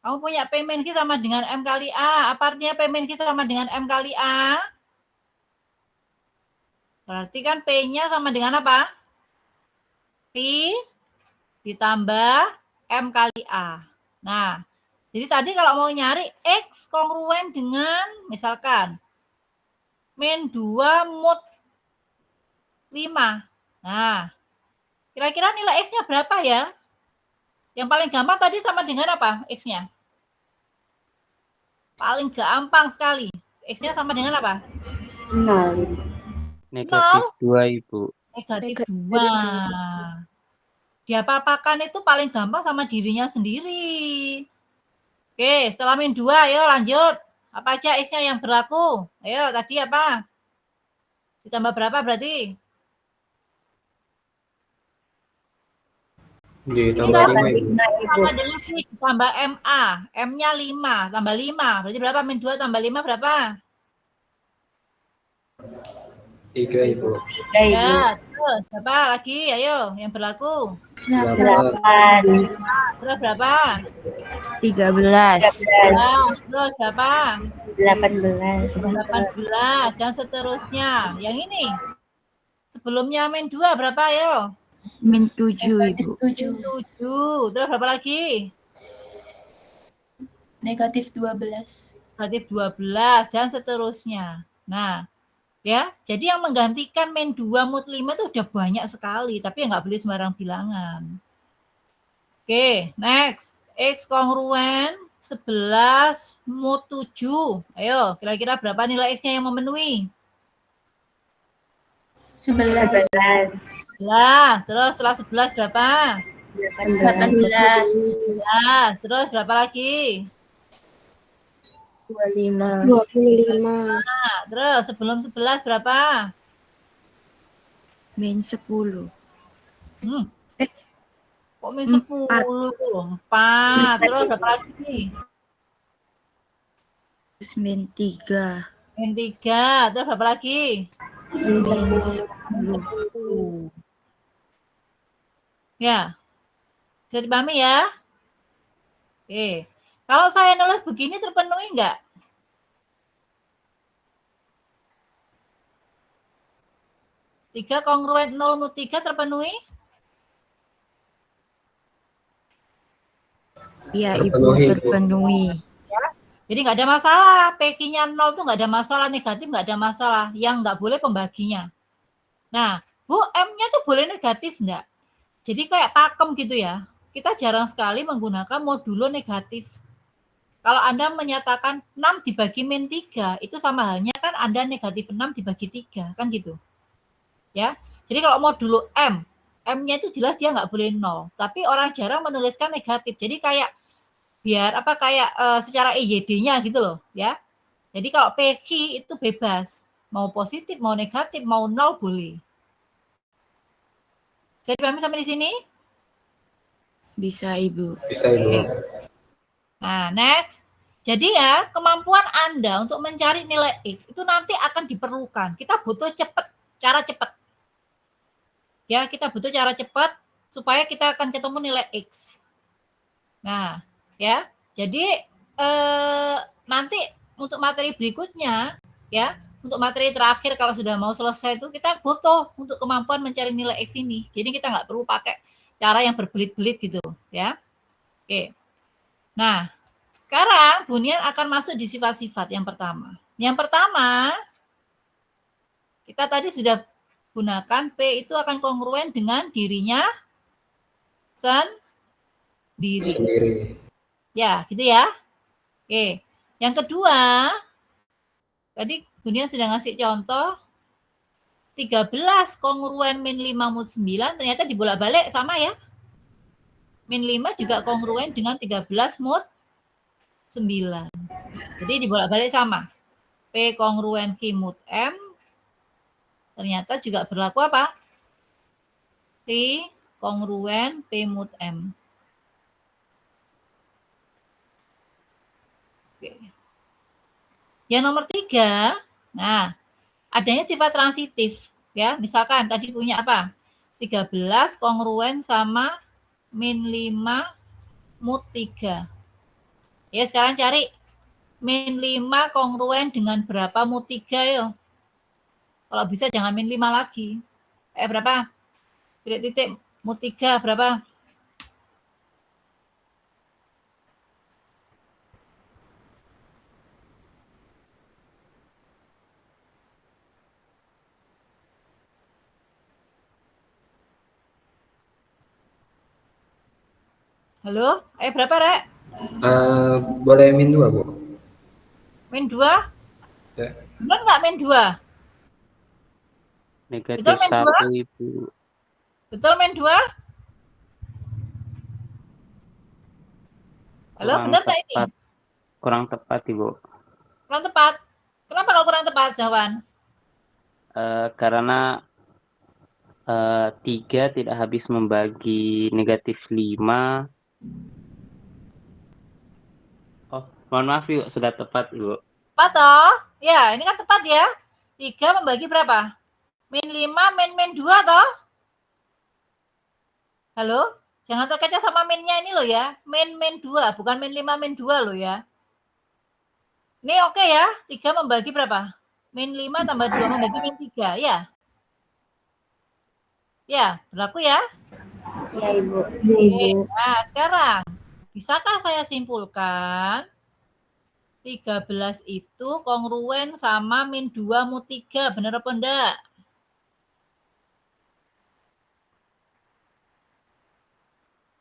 Kamu punya P min Q sama dengan M kali A. Apa artinya P min Q sama dengan M kali A? Berarti kan P-nya sama dengan apa? Q ditambah M kali A. Nah, jadi tadi kalau mau nyari X kongruen dengan misalkan min 2 mod 5. Nah, kira-kira nilai X-nya berapa ya? Yang paling gampang tadi sama dengan apa X-nya? Paling gampang sekali. X-nya sama dengan apa? 0. Negatif 2, Ibu. Negatif 2. Diapa-apakan itu paling gampang sama dirinya sendiri. Oke, setelah min 2, ayo lanjut. Apa aja X-nya yang berlaku? Ayo, tadi apa? Ditambah berapa berarti? Ditambah 5 Ibu. Sama dengan Q ditambah MA. M-nya 5, tambah 5. Berarti berapa? Min 2 tambah 5 berapa? 3 Ibu. 3 Ibu. Ya, terus berapa lagi? Ayo, yang berlaku. 8. Terus berapa? 13. Terus berapa? 18. 18 dan seterusnya. Yang ini sebelumnya min 2 berapa ayo? Min 7, Ibu. 7. 7. Terus berapa lagi? Negatif 12. Negatif 12 dan seterusnya. Nah, ya, jadi yang menggantikan min 2 mod 5 itu udah banyak sekali, tapi nggak boleh sembarang bilangan. Oke, next. X kongruen 11 mod 7. Ayo, kira-kira berapa nilai X-nya yang memenuhi? 11. 11. Terus setelah 11 berapa? 18. 11. Terus berapa lagi? 25. 25. Nah, terus sebelum 11 berapa? Min 10. Kok min 10? 4. Terus berapa lagi? Terus min 3. Min 3. Terus berapa lagi? Min 10. Ya. Bisa dipahami ya? Oke. Kalau saya nulis begini terpenuhi enggak? Tiga kongruen 0 mod 3 terpenuhi? Iya, Ibu, terpenuhi. Jadi nggak ada masalah. PQ-nya 0 tuh nggak ada masalah. Negatif nggak ada masalah. Yang nggak boleh pembaginya. Nah, Bu, M-nya tuh boleh negatif nggak? Jadi kayak pakem gitu ya. Kita jarang sekali menggunakan modulo negatif. Kalau Anda menyatakan 6 dibagi min 3, itu sama halnya kan Anda negatif 6 dibagi 3, kan gitu. Ya. Jadi kalau modulo M, M-nya itu jelas dia nggak boleh 0. Tapi orang jarang menuliskan negatif. Jadi kayak biar apa kayak secara EYD-nya gitu loh, ya. Jadi kalau PQ itu bebas. Mau positif, mau negatif, mau 0 boleh. Bisa dipahami sampai di sini? Bisa, Ibu. Bisa Ibu. Nah, next. Jadi ya, kemampuan Anda untuk mencari nilai X itu nanti akan diperlukan. Kita butuh cara cepat. Ya, kita butuh cara cepat supaya kita akan ketemu nilai X. Nah, ya. Jadi nanti untuk materi berikutnya, ya, untuk materi terakhir kalau sudah mau selesai itu kita butuh untuk kemampuan mencari nilai X ini. Jadi kita nggak perlu pakai cara yang berbelit-belit gitu, ya. Oke. Nah, sekarang bunian akan masuk di sifat-sifat yang pertama. Yang pertama, kita tadi sudah gunakan P itu akan kongruen dengan dirinya sendiri. Ya, gitu ya. Oke. Yang kedua, tadi bunian sudah ngasih contoh 13 kongruen min 5 mod 9 ternyata dibolak-balik sama ya. Min 5 juga kongruen dengan 13 mod 9. Jadi dibolak-balik sama. P kongruen Q mod M ternyata juga berlaku apa? Q kongruen P mod M. Oke. Yang nomor 3, nah, adanya sifat transitif. Ya, misalkan tadi punya apa? 13 kongruen sama min 5 mod 3. Ya, sekarang cari min 5 kongruen dengan berapa mod 3 yo. Kalau bisa jangan min 5 lagi. Berapa? Titik mod 3 berapa? Halo? Berapa, Rek? Boleh min 2, Bu? Min 2? Ya. Benar nggak min 2? Negatif Betul, min 1, Ibu. Betul min 2? Halo, benar nggak ini? Kurang tepat, Ibu. Kurang tepat. Kenapa kalau kurang tepat, Jawan? Karena 3 tidak habis membagi negatif 5. Oh, mohon maaf, Ibu. Sudah tepat, Ibu. Tepat toh? Ya, ini kan tepat ya. 3 membagi berapa? Min 5, min 2 toh? Halo? Jangan terkecoh sama minnya ini loh ya. Min 2, bukan min 5, min 2 loh ya. Ini oke ya? 3 membagi berapa? Min 5 tambah 2 membagi min 3, ya? Ya, berlaku ya? Ya, Ibu. Nah, sekarang bisakah saya simpulkan 13 itu kongruen sama min 2 mod 3, benar apa enggak?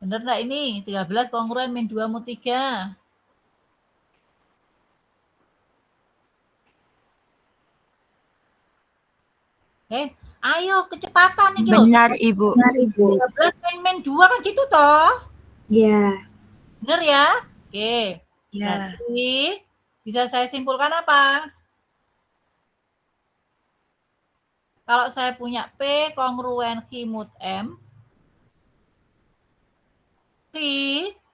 Benar enggak ini? 13 kongruen min 2 mod 3. Ayo kecepatan nih loh. Benar, Ibu. 13 min 2 kan gitu toh? Ya. Benar ya? Oke. Ya. Berarti bisa saya simpulkan apa? Kalau saya punya P kongruen Q mod M, Q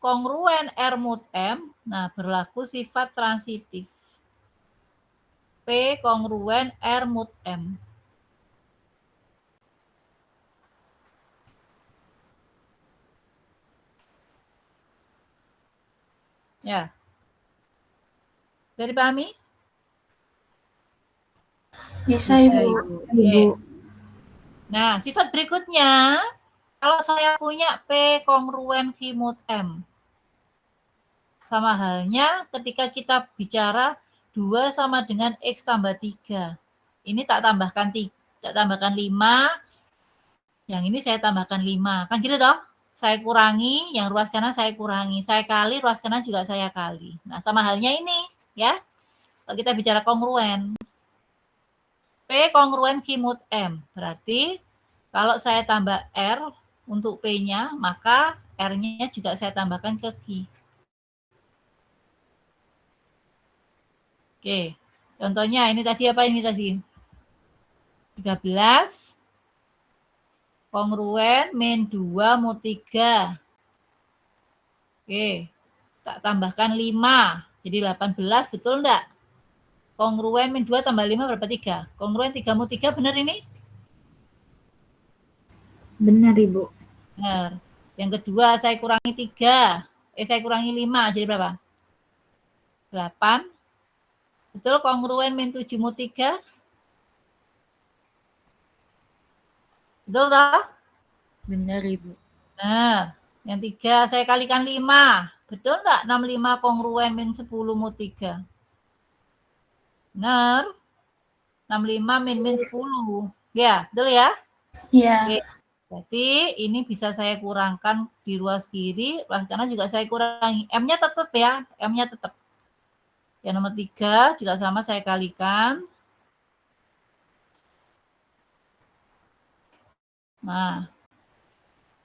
kongruen R mod M, nah berlaku sifat transitif. P kongruen R mod M. Ya. Bisa dipahami? Bisa, Ibu. Oke. Nah, sifat berikutnya, kalau saya punya P kongruen Q mod M, sama halnya ketika kita bicara 2 sama dengan X tambah 3. Ini tak tambahkan 5, yang ini saya tambahkan 5. Kan gitu toh? Saya kurangi, yang ruas kanan saya kurangi. Saya kali, ruas kanan juga saya kali. Nah, sama halnya ini, ya. Kalau kita bicara kongruen. P kongruen Q mod M. Berarti kalau saya tambah R untuk P-nya, maka R-nya juga saya tambahkan ke Q. Oke. Contohnya ini tadi apa ini tadi? 13 kongruen min 2 mod 3. Oke. Tak tambahkan 5. Jadi 18, betul enggak? Kongruen min 2 tambah 5 berapa? 3. Kongruen 3 mod 3 benar ini? Benar, Ibu. Benar. Yang kedua saya kurangi 3. Saya kurangi 5. Jadi berapa? 8. Betul kongruen min 7 mod 3? Betul toh? Benar, Ibu. Nah, yang 3 saya kalikan 5. Betul enggak? 65 kongruen min 10 mod 3. Benar. 65 min 10. Ya, betul ya? Iya. Oke. Berarti ini bisa saya kurangkan di ruas kiri, ruas kanan juga saya kurangi. M-nya tetap ya, M-nya tetap. Yang nomor 3 juga sama saya kalikan. Nah,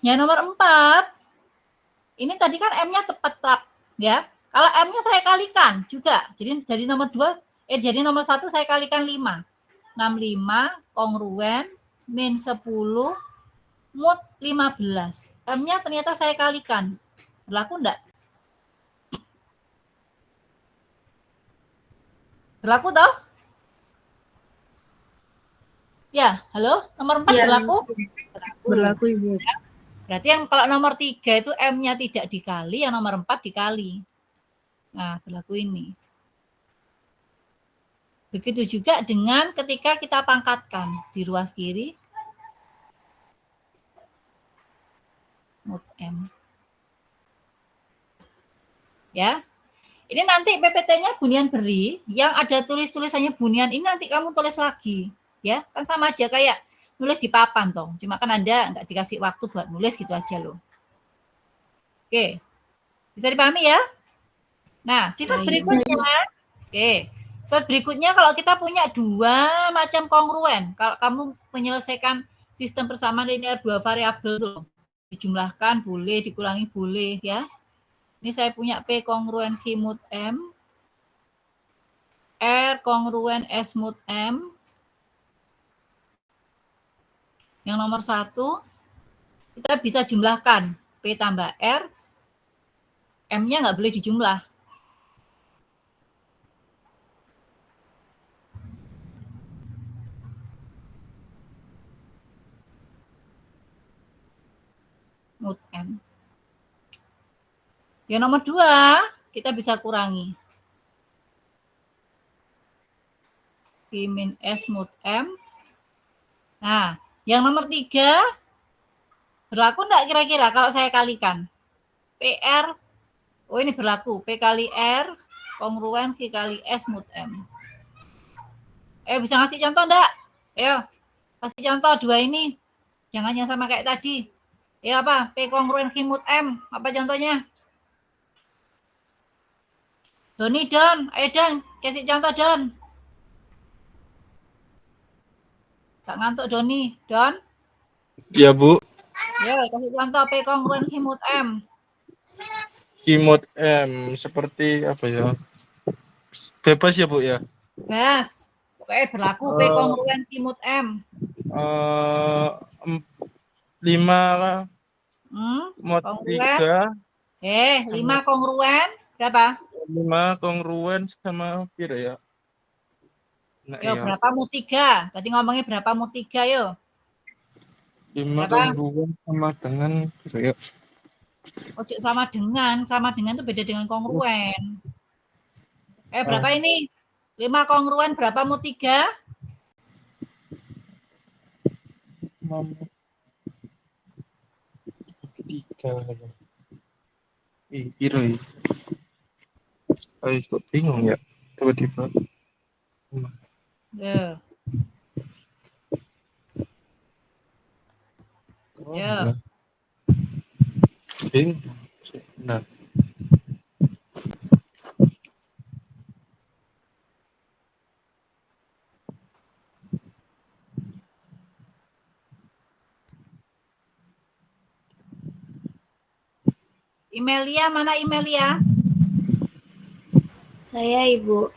yang nomor 4, ini tadi kan M-nya tepat ya. Kalau M-nya saya kalikan juga, jadi nomor 2, jadi nomor 1 saya kalikan 5. 65 kongruen min 10 mut 15. M-nya ternyata saya kalikan. Berlaku enggak? Berlaku toh? Ya, halo? Nomor 4 Iya. berlaku? Berlaku, Ibu. Berarti yang kalau nomor 3 itu M-nya tidak dikali, yang nomor 4 dikali. Nah, berlaku ini. Begitu juga dengan ketika kita pangkatkan di ruas kiri. Mut M. Ya. Ini nanti PPT-nya bunian beri, yang ada tulis-tulisannya bunian ini nanti kamu tulis lagi. Ya, kan sama aja kayak nulis di papan toh. Cuma kan Anda nggak dikasih waktu buat nulis gitu aja loh. Oke. Bisa dipahami ya? Nah, sifat berikutnya. Oke. Sifat berikutnya kalau kita punya dua macam kongruen. Kalau kamu menyelesaikan sistem persamaan linear dua variabel tuh, dijumlahkan boleh, dikurangi boleh ya. Ini saya punya P kongruen Q mod M, R kongruen S mod M. Yang nomor 1, kita bisa jumlahkan P tambah R, M-nya nggak boleh dijumlah. Mod M. Yang nomor 2, kita bisa kurangi. P min S mod M. Nah, yang nomor 3, berlaku enggak kira-kira kalau saya kalikan? PR, oh ini berlaku. P kali R, kongruen Q kali S mod M. Bisa ngasih contoh enggak? Ayo, kasih contoh dua ini. Jangan yang sama kayak tadi. Ya apa? P kongruen Q mod M. Apa contohnya? Doni, Don. Ayo Don, kasih contoh Don. Tak ngantuk Doni. Don? Ya, Bu. Ya, kasih contoh P kongruen Q mod M. Q mod M seperti apa ya? Bebas ya, Bu ya? Bebas. Pokoknya berlaku P kongruen Q mod M. 5 mod kongruen. 3. 5 kongruen berapa? 5 kongruen sama pira ya? Nah, Yo, ya. berapa mod 3? Tadi ngomongnya berapa mod 3 yo? 5 berapa? kongruen sama dengan pira ya? Ojo sama dengan itu beda dengan kongruen. Berapa ini? 5 kongruen berapa mod 3? 5 mod 3. Pira ya? Ayo, kok bingung ya? Tiba-tiba. Ya. Ya. Bingung. Nah. Imelia, mana Imelia? Saya Ibu.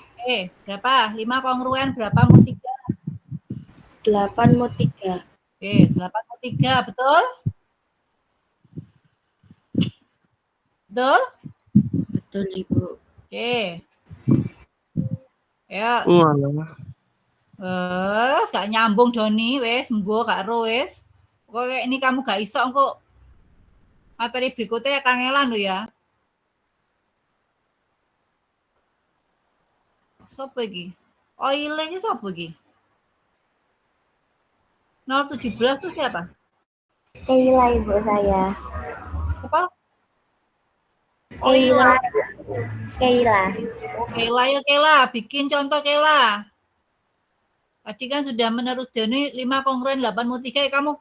Berapa? 5 kongruen berapa mod 3? 8 mod 3. 8 mod 3, betul? Betul? Betul, Ibu. Ya. Walah. Gak nyambung Doni, wes mbo gak ro wes. Pokoknya ini kamu gak iso engko materi berikutnya kangelan lo ya. Sopo iki? Oile iki sopo iki? 017 itu siapa? Keila Ibu saya. Apa? Keila. Keila. Keila ya Keila, bikin contoh Keila. Tadi kan sudah menerus Doni 5 kongruen 8 mod 3 kamu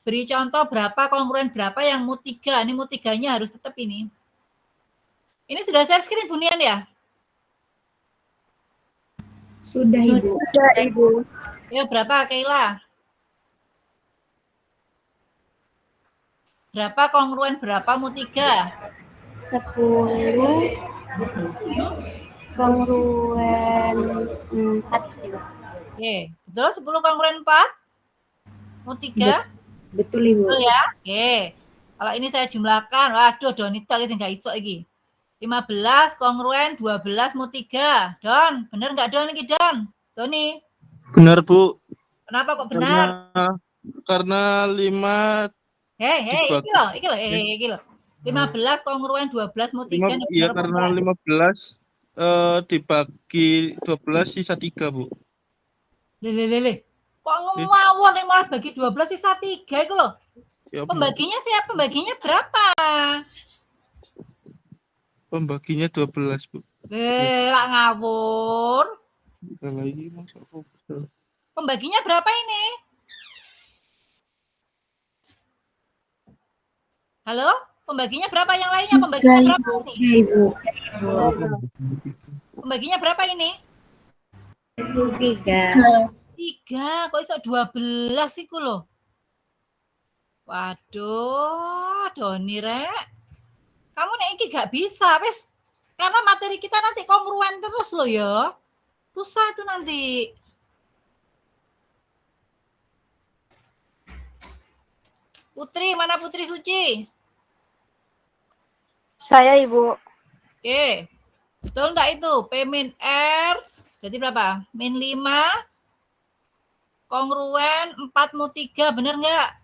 beri contoh berapa kongruen berapa yang mod 3. Ini mod 3-nya harus tetap ini. Ini sudah share screen Bunian ya? Sudah, Ibu. Sudah, Ibu. Ya, berapa Keila? Berapa kongruen berapa mod 3? 10 kongruen 4 gitu. Betul 10 kongruen 4? Mod 3? Betul Ibu. Betul ya? Oke. Kalau ini saya jumlahkan, waduh Donita ini nggak iso lagi. 15 kongruen 12 mut 3. Don, bener nggak Don ini Don? Doni, Benar, Bu. kenapa kok Karena benar? 5 Iki loh, dibagi iki loh. 15 kongruen 12 mut 3 iya bener apa karena enggak? 15 dibagi 12 sisa 3, Bu. Lele. Kok ngawon yang malas bagi 12 sisa 3 itu loh. Ya, Bu. Pembaginya siapa? Pembaginya berapa? Pembaginya 12, Bu. Lah ngawur. Udah lagi masa fokus. Pembaginya berapa ini? Halo? Pembaginya berapa yang lainnya? Pembaginya berapa ini? Oke Ibu. Pembaginya berapa ini? 3. 3. Kok iso 12 iku loh. Waduh, Doni rek. Kamu nek iki gak bisa, wis. Karena materi kita nanti kongruen terus loh ya. Susah itu nanti. Putri, mana Putri Suci? Saya, Ibu. Oke. Betul enggak itu? P min R. Berarti berapa? Min 5. Kongruen 4 mut 3. Bener enggak?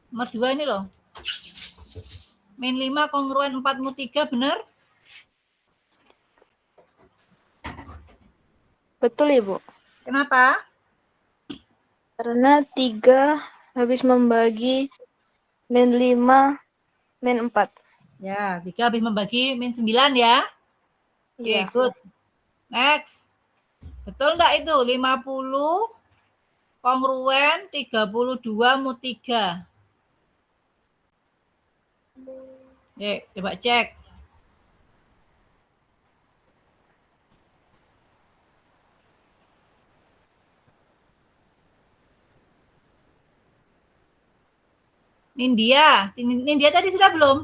Nomor 2 ini loh. Min 5 kongruen 4 mut 3. Bener? Betul, Ibu. Kenapa? Karena 3 habis membagi min 5 min 4. Ya, 3 habis membagi min 9 ya. Oke, Iya. good. Next. Betul enggak itu? 50 kongruen 32 mut 3. Oke, coba cek. Nindya tadi sudah belum?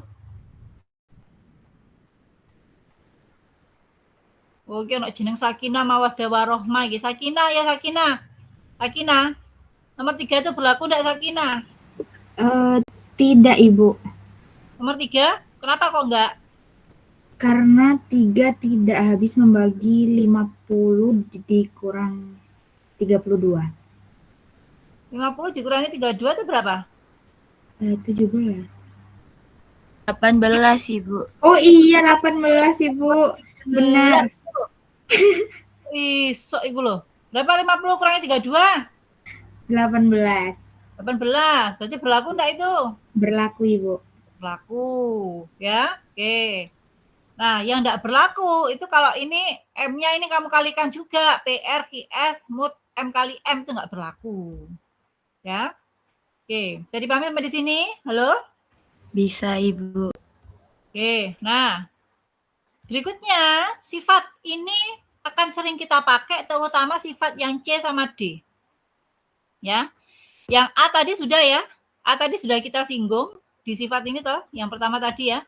Oke, ono jeneng Sakinah Mawaddah Warohmah iki. Sakinah ya Sakinah. Sakinah. Nomor 3 itu berlaku enggak Sakinah? Tidak Ibu. Nomor 3, kenapa kok enggak? Karena 3 tidak habis membagi 50 dikurang 32. 50 dikurangi 32 itu berapa? 17. 18 Ibu. Oh iya 18 Ibu. Benar. Iso iku lho. Berapa 50 kurangi 32? 18. 18. Berarti berlaku enggak itu? Berlaku Ibu. Berlaku, ya. Oke. Nah, yang enggak berlaku itu kalau ini M-nya ini kamu kalikan juga. PR, QS, mut, M kali M itu enggak berlaku. Ya. Oke, bisa dipahami sampai di sini? Halo? Bisa Ibu. Oke, nah. Berikutnya, sifat ini akan sering kita pakai terutama sifat yang C sama D. Ya. Yang A tadi sudah ya. A tadi sudah kita singgung di sifat ini toh, yang pertama tadi ya.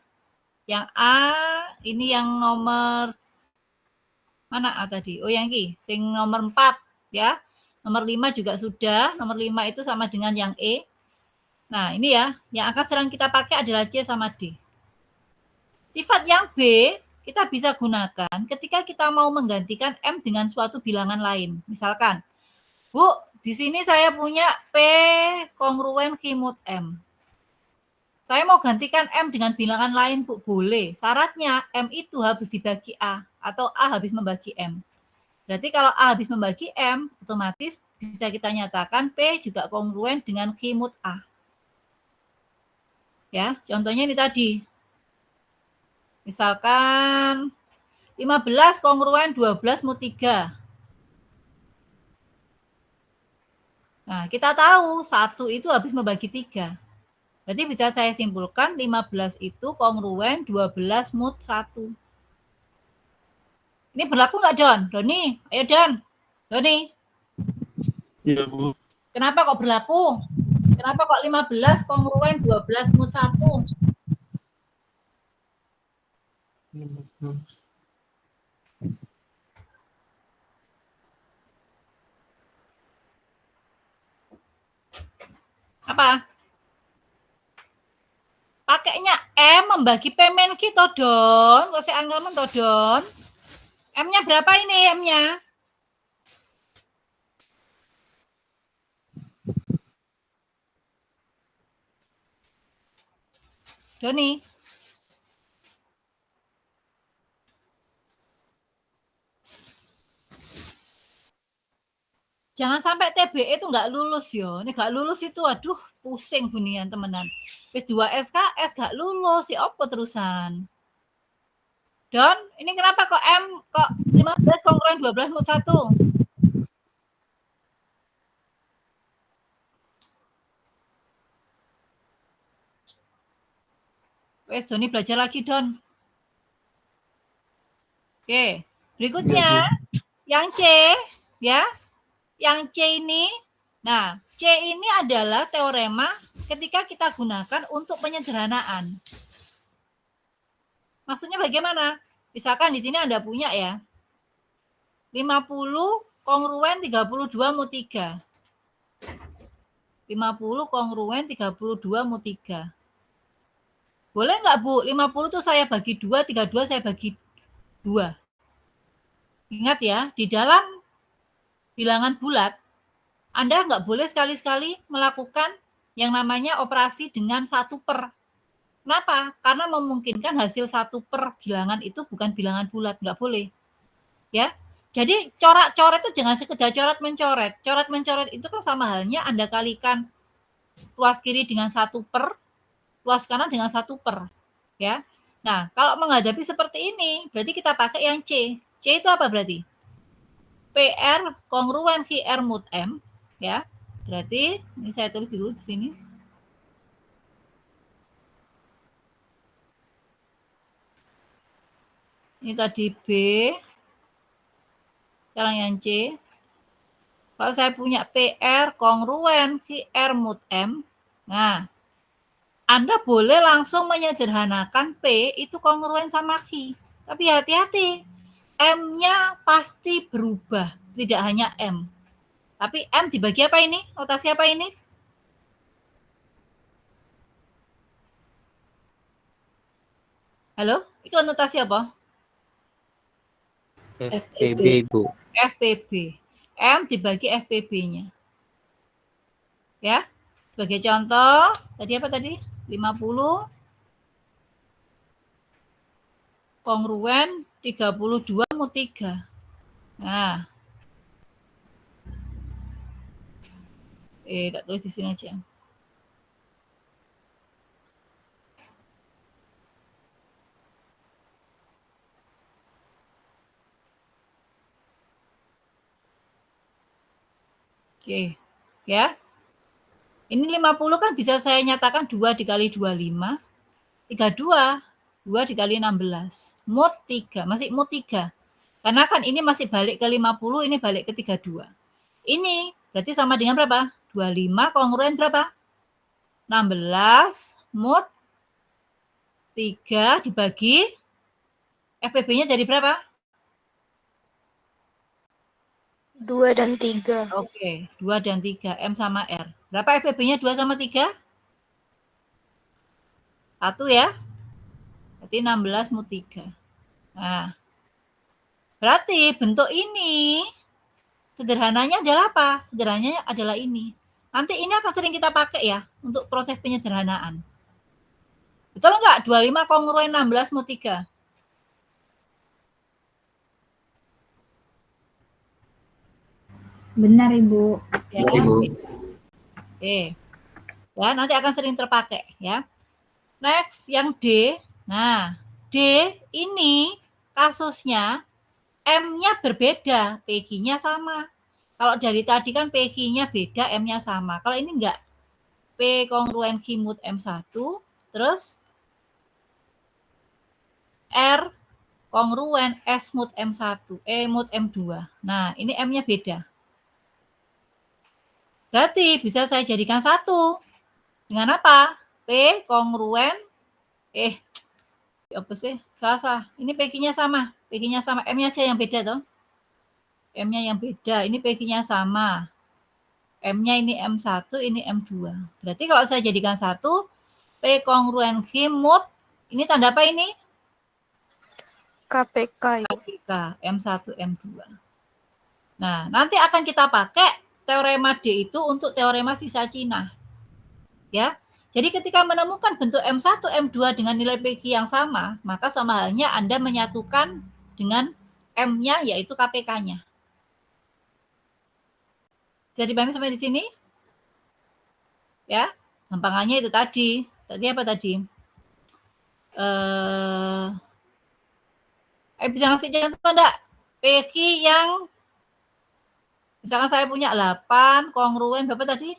Yang A ini yang nomor mana A tadi? Oh, yang ini, sing nomor 4 ya. Nomor 5 juga sudah. Nomor 5 itu sama dengan yang E. Nah, ini ya, yang akan sering kita pakai adalah C sama D. Sifat yang B kita bisa gunakan ketika kita mau menggantikan M dengan suatu bilangan lain. Misalkan, Bu, di sini saya punya P kongruen Q mod M. Saya mau gantikan M dengan bilangan lain, Bu. Boleh. Syaratnya M itu habis dibagi A atau A habis membagi M. Berarti kalau A habis membagi M, otomatis bisa kita nyatakan P juga kongruen dengan Q mod A. Ya, contohnya ini tadi. Misalkan 15 kongruen 12 mod 3. Nah, kita tahu 1 itu habis membagi 3. Berarti bisa saya simpulkan 15 itu kongruen 12 mod 1. Ini berlaku nggak, Don? Doni, ayo Don. Doni. Iya, Bu. Kenapa kok berlaku? Kenapa kok 15 kongruen 12 mod 1? 15. Apa? Pakainya M membagi P min Q toh, Don. Kok saya anggaman toh, Don? M-nya berapa ini M-nya? Doni. Jangan sampai TBE itu nggak lulus yo. Ini nggak lulus itu, aduh, pusing bunian temenan. P2 SKS nggak lulus, si opo terusan. Don, ini kenapa kok M kok 15 kongruen 12 mut 1? Wes, Doni belajar lagi, Don. Oke, berikutnya yang C, ya. Yang C ini, nah, C ini adalah teorema ketika kita gunakan untuk penyederhanaan. Maksudnya bagaimana? Misalkan di sini Anda punya ya, 50 kongruen 32 mut 3. 50 kongruen 32 mut 3. Boleh nggak, Bu? 50 itu saya bagi 2, 32 saya bagi 2. Ingat ya, di dalam bilangan bulat, Anda nggak boleh sekali-sekali melakukan yang namanya operasi dengan 1 per. Kenapa? Karena memungkinkan hasil 1 per bilangan itu bukan bilangan bulat, nggak boleh. Ya, jadi coret-coret itu jangan sekedar coret-mencoret. Coret-mencoret itu kan sama halnya Anda kalikan luas kiri dengan 1 per, luas kanan dengan 1 per. Ya, nah kalau menghadapi seperti ini, berarti kita pakai yang C. C itu apa berarti? PR kongruen QR mut M, ya. Berarti ini saya tulis dulu di sini. Ini tadi B. Sekarang yang C. Kalau saya punya PR kongruen QR mut M, nah, Anda boleh langsung menyederhanakan P itu kongruen sama Q. Tapi hati-hati, M-nya pasti berubah, tidak hanya M. Tapi M dibagi apa ini? Notasi apa ini? Halo? Itu notasi apa? FPB, Bu. FPB. M dibagi FPB-nya. Ya. Sebagai contoh, tadi apa tadi? 50 kongruen 32 mut 3. Nah. Tak tulis di sini aja. Oke. Ya. Ini 50 kan bisa saya nyatakan 2 dikali 25. 32. 2 dikali 16. Mut 3. Masih mut 3. Karena kan ini masih balik ke 50, ini balik ke 32. Ini berarti sama dengan berapa? 25 kongruen berapa? 16 mut 3 dibagi FPB-nya jadi berapa? 2 dan 3. Oke, 2 dan 3. M sama R. Berapa FPB-nya 2 sama 3? 1 ya. Berarti 16 mut 3. Nah, berarti bentuk ini sederhananya adalah apa? Sederhananya adalah ini. Nanti ini akan sering kita pakai ya untuk proses penyederhanaan. Betul enggak? 25 kongruen 16 mut 3. Benar, Ibu. Ya, Ibu. Oke. Ya, nanti akan sering terpakai ya. Next, yang D. Nah, D ini kasusnya M-nya berbeda, PQ-nya sama. Kalau dari tadi kan PQ-nya beda, M-nya sama. Kalau ini enggak. P kongruen Q mut M1, terus R kongruen S mut M1, E mut M2. Nah, ini M-nya beda. Berarti bisa saya jadikan 1. Dengan apa? P kongruen, apa sih? Salah. Ini PQ-nya sama. PQ-nya sama. M-nya aja yang beda toh. M-nya yang beda. Ini PQ-nya sama. M-nya ini M1, ini M2. Berarti kalau saya jadikan 1, P kongruen Q mod, ini tanda apa ini? KPK, Ibu. KPK, M1, M2. Nah, nanti akan kita pakai teorema D itu untuk teorema sisa Cina. Ya. Jadi ketika menemukan bentuk M1, M2 dengan nilai PQ yang sama, maka sama halnya Anda menyatukan dengan M-nya, yaitu KPK-nya. Bisa dipahami sampai di sini? Ya, gampangannya itu tadi. Tadi apa tadi? Bisa ngasih contoh enggak? PQ yang, misalkan saya punya 8, kongruen berapa tadi?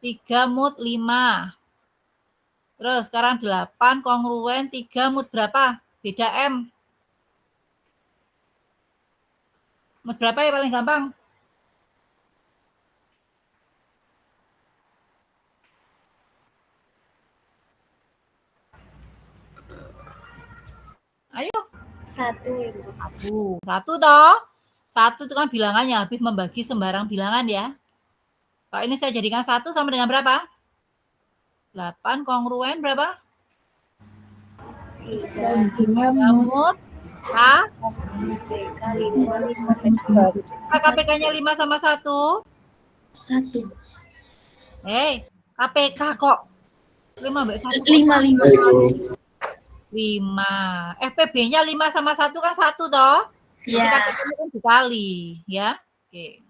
3 mod 5. Terus sekarang 8 kongruen 3 mod berapa? Beda M. Mod berapa ya paling gampang? Ayo. 1 Ibu. 1 toh. 1 itu kan bilangannya, habis membagi sembarang bilangan ya. Kalau ini saya jadikan 1 sama dengan berapa? 8 kongruen berapa? 3 Mod A. KPK 5 sama 1. KPK-nya 5 sama 1. 1. KPK kok 5 mbak 1. 5. 5. FPB-nya 5 sama 1 kan 1 toh? Iya. KPK-nya kan dikali, ya. Oke.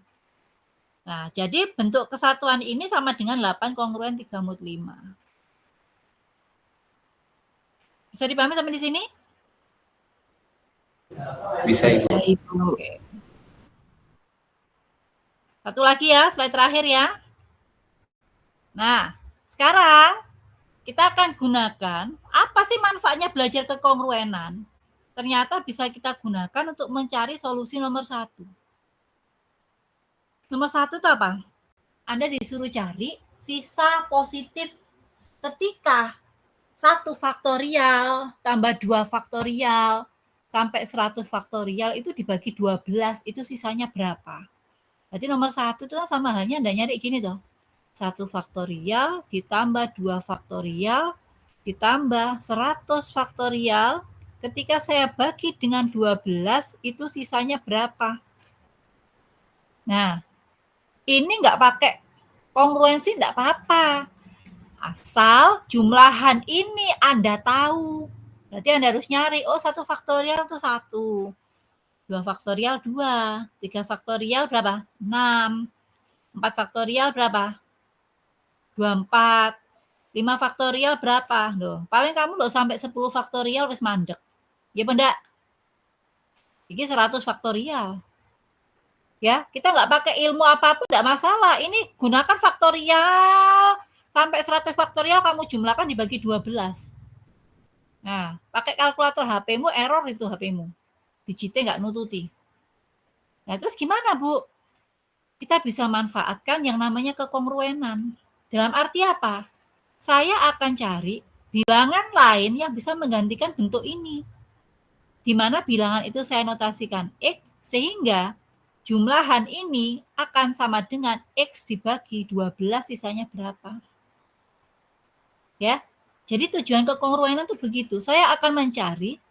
Nah, jadi bentuk kesatuan ini sama dengan 8 kongruen 3 mod 5. Bisa dipahami sampai di sini? Bisa, Ibu. Oke. Satu lagi ya, slide terakhir ya. Nah, sekarang kita akan gunakan, apa sih manfaatnya belajar kekongruenan? Ternyata bisa kita gunakan untuk mencari solusi nomor 1. Nomor 1 itu apa? Anda disuruh cari sisa positif ketika 1 faktorial tambah 2 faktorial sampai 100 faktorial itu dibagi 12, itu sisanya berapa? Berarti nomor 1 itu kan sama halnya Anda nyari gini toh. 1 faktorial ditambah 2 faktorial ditambah 100 faktorial, ketika saya bagi dengan 12 itu sisanya berapa? Nah, ini nggak pakai kongruensi nggak apa-apa. Asal jumlahan ini Anda tahu. Berarti Anda harus nyari, 1 faktorial itu 1. 2 faktorial 2. 3 faktorial berapa? 6. 4 faktorial berapa? 24. 5 faktorial berapa? Loh, paling kamu loh sampai 10 faktorial wis mandek. Ya benda. Ini 100 faktorial. Ya, kita nggak pakai ilmu apapun enggak masalah. Ini gunakan faktorial sampai 100 faktorial kamu jumlahkan dibagi 12. Nah, pakai kalkulator HP-mu error itu HP-mu. Digitnya nggak nututi. Nah, terus gimana, Bu? Kita bisa manfaatkan yang namanya kekongruenan. Dalam arti apa? Saya akan cari bilangan lain yang bisa menggantikan bentuk ini. Di mana bilangan itu saya notasikan X, sehingga jumlahan ini akan sama dengan X dibagi 12, sisanya berapa. Ya, jadi tujuan kekongruenan itu begitu. Saya akan mencari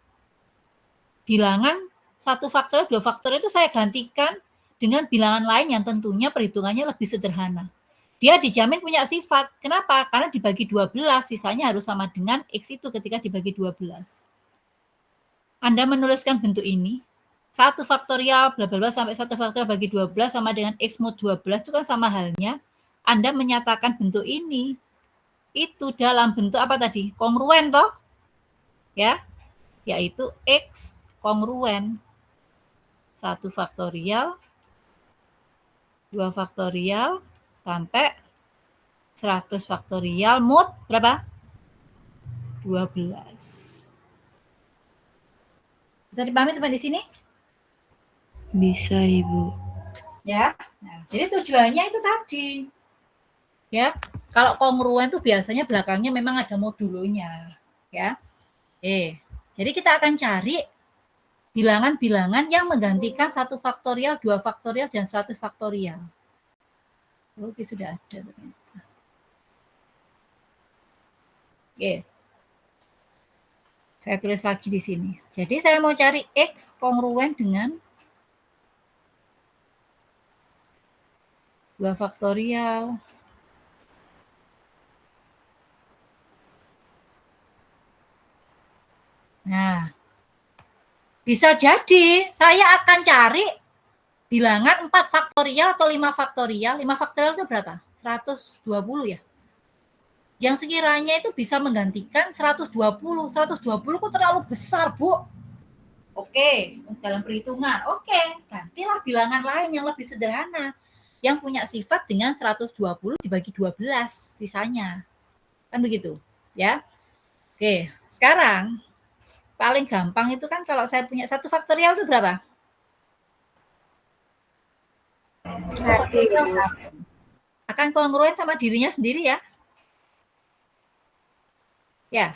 bilangan 1 faktorial, 2 faktorial itu saya gantikan dengan bilangan lain yang tentunya perhitungannya lebih sederhana. Dia dijamin punya sifat. Kenapa? Karena dibagi 12, sisanya harus sama dengan X itu ketika dibagi 12. Anda menuliskan bentuk ini, 1 faktorial bla bla bla sampai 1 faktorial bagi 12 sama dengan X mod 12 itu kan sama halnya Anda menyatakan bentuk ini itu dalam bentuk apa tadi? Kongruen toh? Ya. Yaitu X kongruen 1 faktorial 2 faktorial sampai 100 faktorial mod berapa? 12. Bisa dipahami sampai di sini? Bisa, Ibu. Ya. Nah, jadi tujuannya itu tadi. Ya. Kalau kongruen itu biasanya belakangnya memang ada modulonya, ya. Jadi kita akan cari bilangan-bilangan yang menggantikan 1 faktorial, 2 faktorial dan 100 faktorial. Oke, sudah ada ternyata. Oke. Saya tulis lagi di sini. Jadi saya mau cari X kongruen dengan 2 faktorial. Nah, bisa jadi saya akan cari bilangan 4 faktorial atau 5 faktorial. 5 faktorial itu berapa? 120 ya. Yang sekiranya itu bisa menggantikan 120. 120 kok terlalu besar, Bu. Oke, dalam perhitungan. Oke, gantilah bilangan lain yang lebih sederhana. Yang punya sifat dengan 120 dibagi 12 sisanya. Kan begitu, ya. Oke, sekarang paling gampang itu kan kalau saya punya 1 faktorial itu berapa? 1. Akan kongruen sama dirinya sendiri ya. Ya.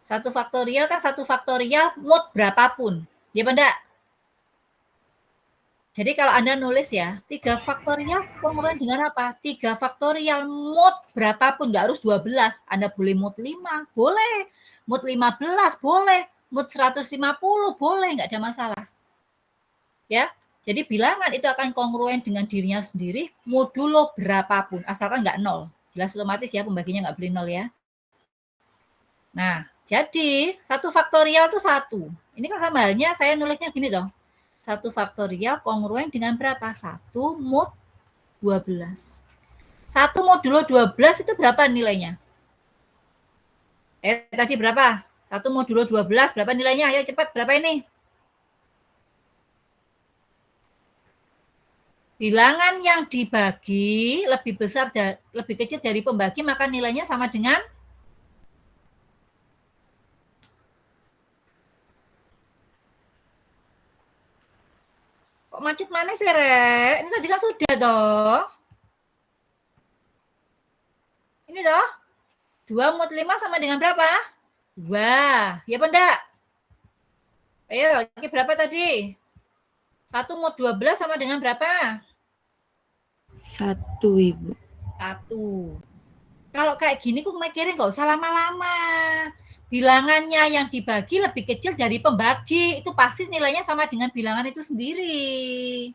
1 faktorial kan 1 faktorial mod berapapun. Ya, Benda? Jadi kalau Anda nulis ya, 3 faktorial kongruen dengan apa? 3 faktorial mod berapapun, nggak harus 12. Anda boleh mod 5, boleh. Mod 15, boleh. Mod 150, boleh, nggak ada masalah. Ya, jadi bilangan itu akan kongruen dengan dirinya sendiri, modulo berapapun, asalkan nggak 0. Jelas otomatis ya, pembaginya nggak boleh 0 ya. Nah, jadi 1 faktorial itu 1. Ini kan sama halnya saya nulisnya gini dong. 1 faktorial kongruen dengan berapa? 1 mod 12. 1 modulo 12 itu berapa nilainya? Tadi berapa? 1 modulo 12, berapa nilainya? Ayo cepat, berapa ini? Bilangan yang dibagi lebih besar, lebih kecil dari pembagi, maka nilainya sama dengan kok macet mana sih, Rek? Ini tadi kan sudah toh. Ini toh. 2 mod 5 sama dengan berapa? 2. Ya, Benda? Ayo, ini berapa tadi? 1 mod 12 sama dengan berapa? 1, Ibu. 1. Kalau kayak gini kok mikirin nggak usah lama-lama. Bilangannya yang dibagi lebih kecil dari pembagi. Itu pasti nilainya sama dengan bilangan itu sendiri.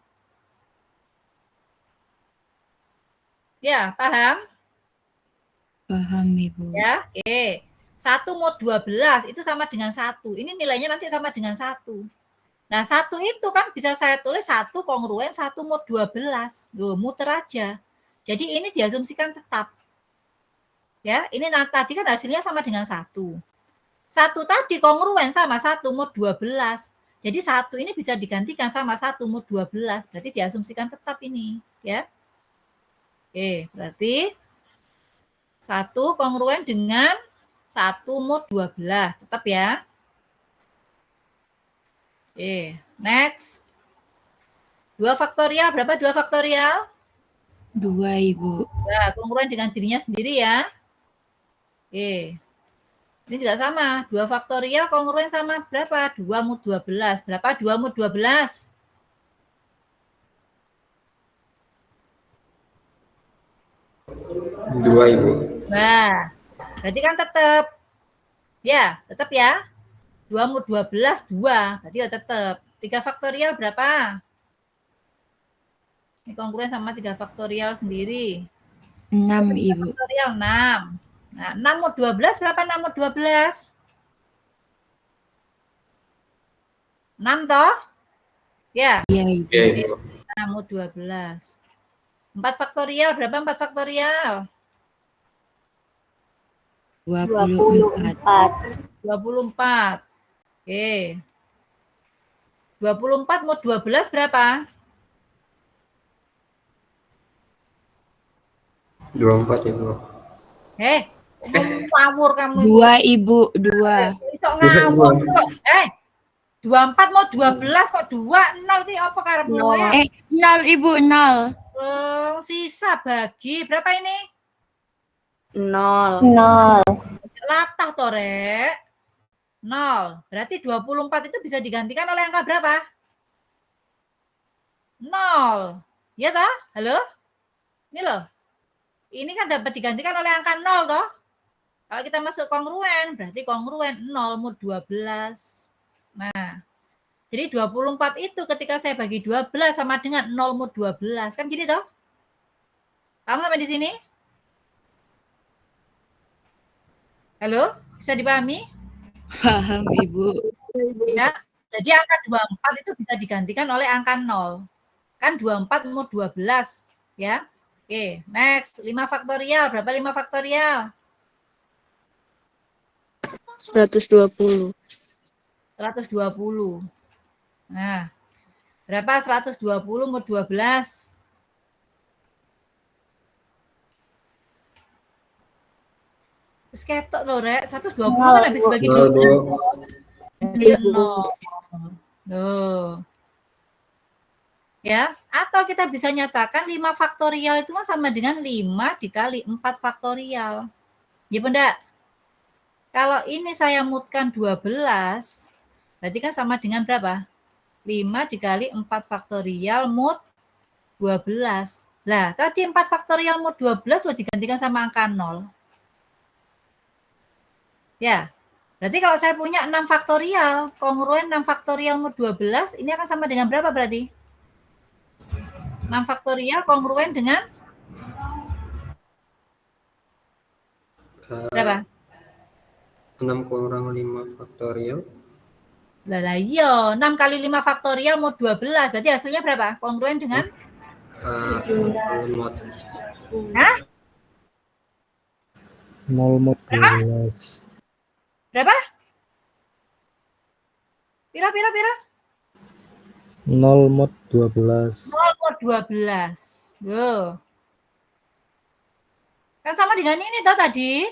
Ya, paham? Paham, Ibu. Ya, oke. 1 mod 12 itu sama dengan 1. Ini nilainya nanti sama dengan 1. Nah, 1 itu kan bisa saya tulis 1 kongruen 1 mod 12. Loh, muter aja. Jadi ini diasumsikan tetap. Ya, ini tadi kan hasilnya sama dengan 1. 1 tadi kongruen sama 1 mod 12. Jadi 1 ini bisa digantikan sama 1 mod 12. Berarti diasumsikan tetap ini. Ya. Oke, berarti 1 kongruen dengan 1 mod 12. Tetap ya. Oke, next. 2 faktorial, berapa 2 faktorial? 2, Ibu. Nah, kongruen dengan dirinya sendiri ya. Oke. Ini juga sama, 2 faktorial kongruen sama berapa? 2 mod 12. Berapa 2 mod 12? 2, Ibu. Nah, berarti kan tetap. Ya, tetap ya. 2 mod 12, 2. Berarti ya tetap. 3 faktorial berapa? Ini kongruen sama 3 faktorial sendiri. 6, 3 Ibu. faktorial 6. Nah, 6 mod 12 berapa 6 mod 12? 6 toh? Ya. Iya, Ibu. Iya, Ibu. 6 mod 12. 4 faktorial berapa 4 faktorial? 24. 24. Oke. 24 mod 12 berapa? 24, Ibu. Ngawur kamu. 2, Ibu. 2. Iso ngawur kok. 24 mau 12 kok 2, 0 itu apa karepmu ya? 0, Ibu. 0. Sisa bagi berapa ini? 0. Latah toh, Rek. 0. Berarti 24 itu bisa digantikan oleh angka berapa? 0. Ya toh? Halo? Ini loh. Ini kan dapat digantikan oleh angka 0 toh. Kalau kita masuk kongruen, berarti kongruen 0 mod 12. Nah, jadi 24 itu ketika saya bagi 12 sama dengan 0 mod 12. Kan gini toh? Paham sampai di sini? Halo? Bisa dipahami? Paham, Ibu. Ya. Jadi angka 24 itu bisa digantikan oleh angka 0. Kan 24 mod 12. Ya. Oke, next. 5 faktorial. Berapa 5 faktorial? 120. 120. Nah, berapa 120 mod 12? Terus ketok loh, Rek. 120 kan habis bagi 12. Jadi 0. Loh. Ya, atau kita bisa nyatakan 5 faktorial itu kan sama dengan 5 dikali 4 faktorial. Ya, Bunda? Kalau ini saya mutkan 12, berarti kan sama dengan berapa? 5 dikali 4 faktorial mod 12. Lah, tadi 4 faktorial mod 12 sudah digantikan sama angka 0. Ya, berarti kalau saya punya 6 faktorial, kongruen 6 faktorial mod 12, ini akan sama dengan berapa berarti? 6 faktorial kongruen dengan berapa? 6 kurang 5 faktorial. Lah iya, 6 kali 5 faktorial mod 12, berarti hasilnya berapa? Kongruen dengan? 0 mod. Hah? 0 mod 12. Berapa? Pira? 0 mod 12. 0 mod 12. Yo. Kan sama dengan ini toh tadi.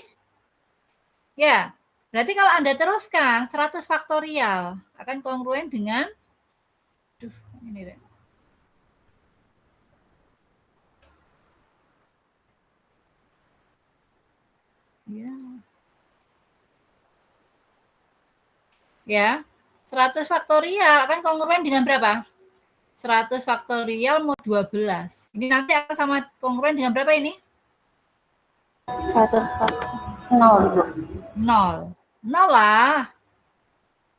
Ya. Berarti kalau Anda teruskan 100 faktorial akan kongruen dengan ini deh. Ya. Ya. 100 faktorial akan kongruen dengan berapa? 100 faktorial mod 12. Ini nanti akan sama kongruen dengan berapa ini? 0, Bu. 0. 0 lah.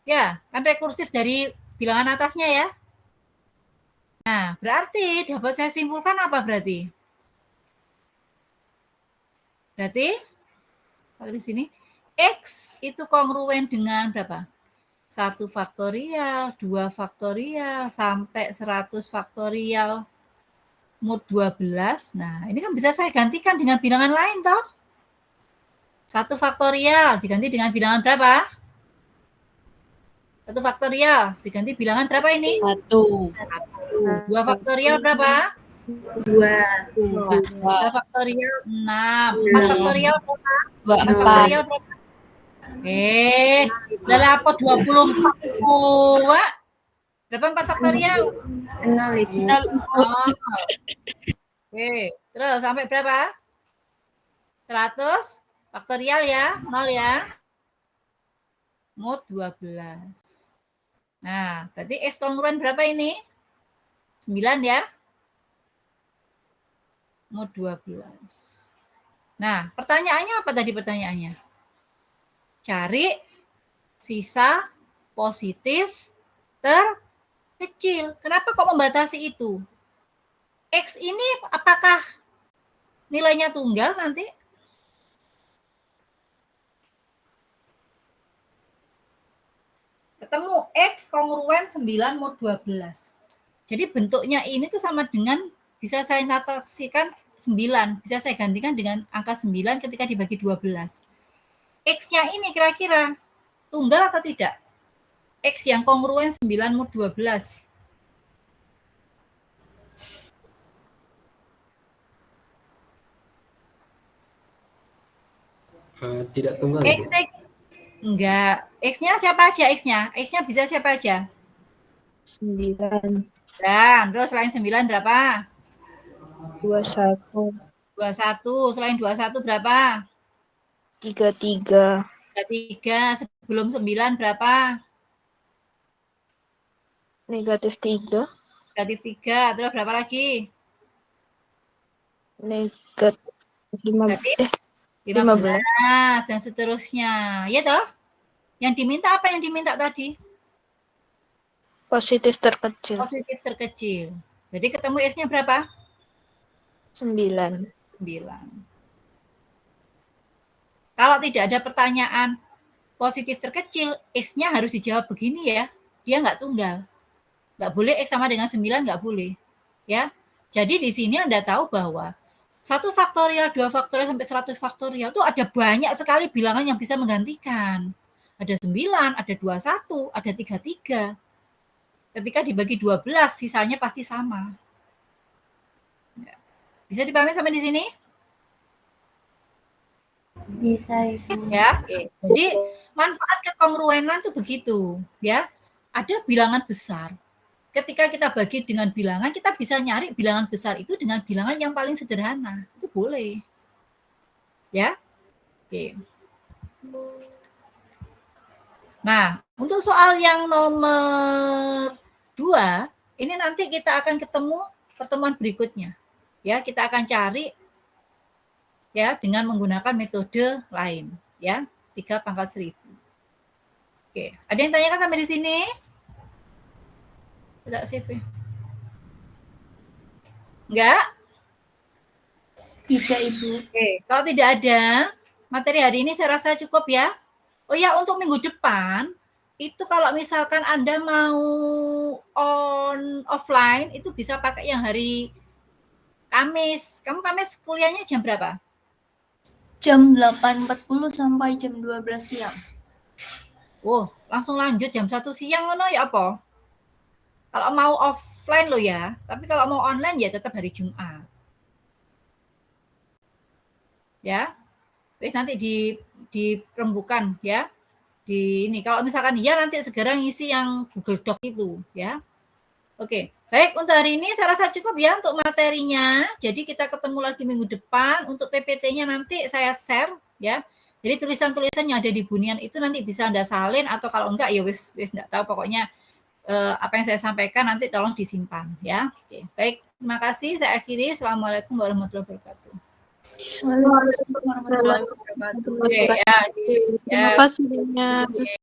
Ya, kan rekursif dari bilangan atasnya ya. Nah, berarti dapat saya simpulkan apa berarti? Berarti, kalau di sini, X itu kongruen dengan berapa? 1 faktorial, 2 faktorial, sampai 100 faktorial mod 12. Nah, ini kan bisa saya gantikan dengan bilangan lain toh. 1 faktorial diganti dengan bilangan berapa? 1 faktorial diganti bilangan berapa ini? 1. 2 faktorial berapa? 2. 2 faktorial 6. 4 faktorial berapa? 4 24. faktorial berapa? Udah apa 24 itu, Wak? Berapa 4 faktorial? 0, Ibu. Oh. Oke, terus sampai berapa? 100 faktorial ya, 0 ya. Mod 12. Nah, berarti X kongruen berapa ini? 9 ya. Mod 12. Nah, pertanyaannya apa tadi pertanyaannya? Cari sisa positif terkecil. Kenapa kok membatasi itu? X ini apakah nilainya tunggal nanti? Ketemu X kongruen 9 mod 12. Jadi bentuknya ini tuh sama dengan, bisa saya notasikan 9. Bisa saya gantikan dengan angka 9 ketika dibagi 12. X-nya ini kira-kira tunggal atau tidak? X yang kongruen 9 mod 12. Tidak tunggal. X enggak. X-nya siapa aja X-nya? X-nya bisa siapa aja? 9. Dan terus selain 9 berapa? 21. 21. Selain 21 berapa? 33. 33. Sebelum 9 berapa? -3. Negatif 3. Terus berapa lagi? negatif 15. Negatif 15. 15 dan seterusnya. Ya toh? Yang diminta apa yang diminta tadi? Positif terkecil. Positif terkecil. Jadi ketemu S-nya berapa? 9. 9. Kalau tidak ada pertanyaan positif terkecil, X-nya harus dijawab begini ya. Dia nggak tunggal. Nggak boleh X sama dengan 9, nggak boleh. Ya. Jadi di sini Anda tahu bahwa 1 faktorial, 2 faktorial, sampai 100 faktorial itu ada banyak sekali bilangan yang bisa menggantikan. Ada 9, ada 21, ada 33. Ketika dibagi 12, sisanya pasti sama. Bisa dipahami sampai di sini? Bisa, Ibu. Ya, oke. Jadi manfaat kekongruenan itu begitu, ya. Ada bilangan besar. Ketika kita bagi dengan bilangan, kita bisa nyari bilangan besar itu dengan bilangan yang paling sederhana. Itu boleh. Ya. Oke. Nah, untuk soal yang nomor 2, ini nanti kita akan ketemu pertemuan berikutnya. Ya, kita akan cari ya dengan menggunakan metode lain, ya. 3/1000. Oke, ada yang tanyakan sampai di sini? Tidak CV. Enggak? Tidak, Ibu. Oke, kalau tidak ada, materi hari ini saya rasa cukup ya. Oh ya, untuk minggu depan, itu kalau misalkan Anda mau offline, itu bisa pakai yang hari Kamis. Kamu Kamis kuliahnya jam berapa? Jam 8.40 sampai jam 12 siang. Oh, langsung lanjut jam 1 siang ngono ya apa? Kalau mau offline lo ya, tapi kalau mau online ya tetap hari Jumat. Ya. Wis nanti dirembukan ya. Di ini kalau misalkan iya nanti segera ngisi yang Google Doc itu ya. Oke. Baik, untuk hari ini saya rasa cukup ya untuk materinya. Jadi kita ketemu lagi minggu depan. Untuk PPT-nya nanti saya share ya. Jadi tulisan-tulisan yang ada di bunian itu nanti bisa Anda salin atau kalau enggak ya wis enggak tahu pokoknya apa yang saya sampaikan nanti tolong disimpan ya. Oke. Baik, terima kasih. Saya akhiri. Assalamualaikum warahmatullahi wabarakatuh. Waalaikumsalam warahmatullahi wabarakatuh. Oke, ya. Terima kasih banyak.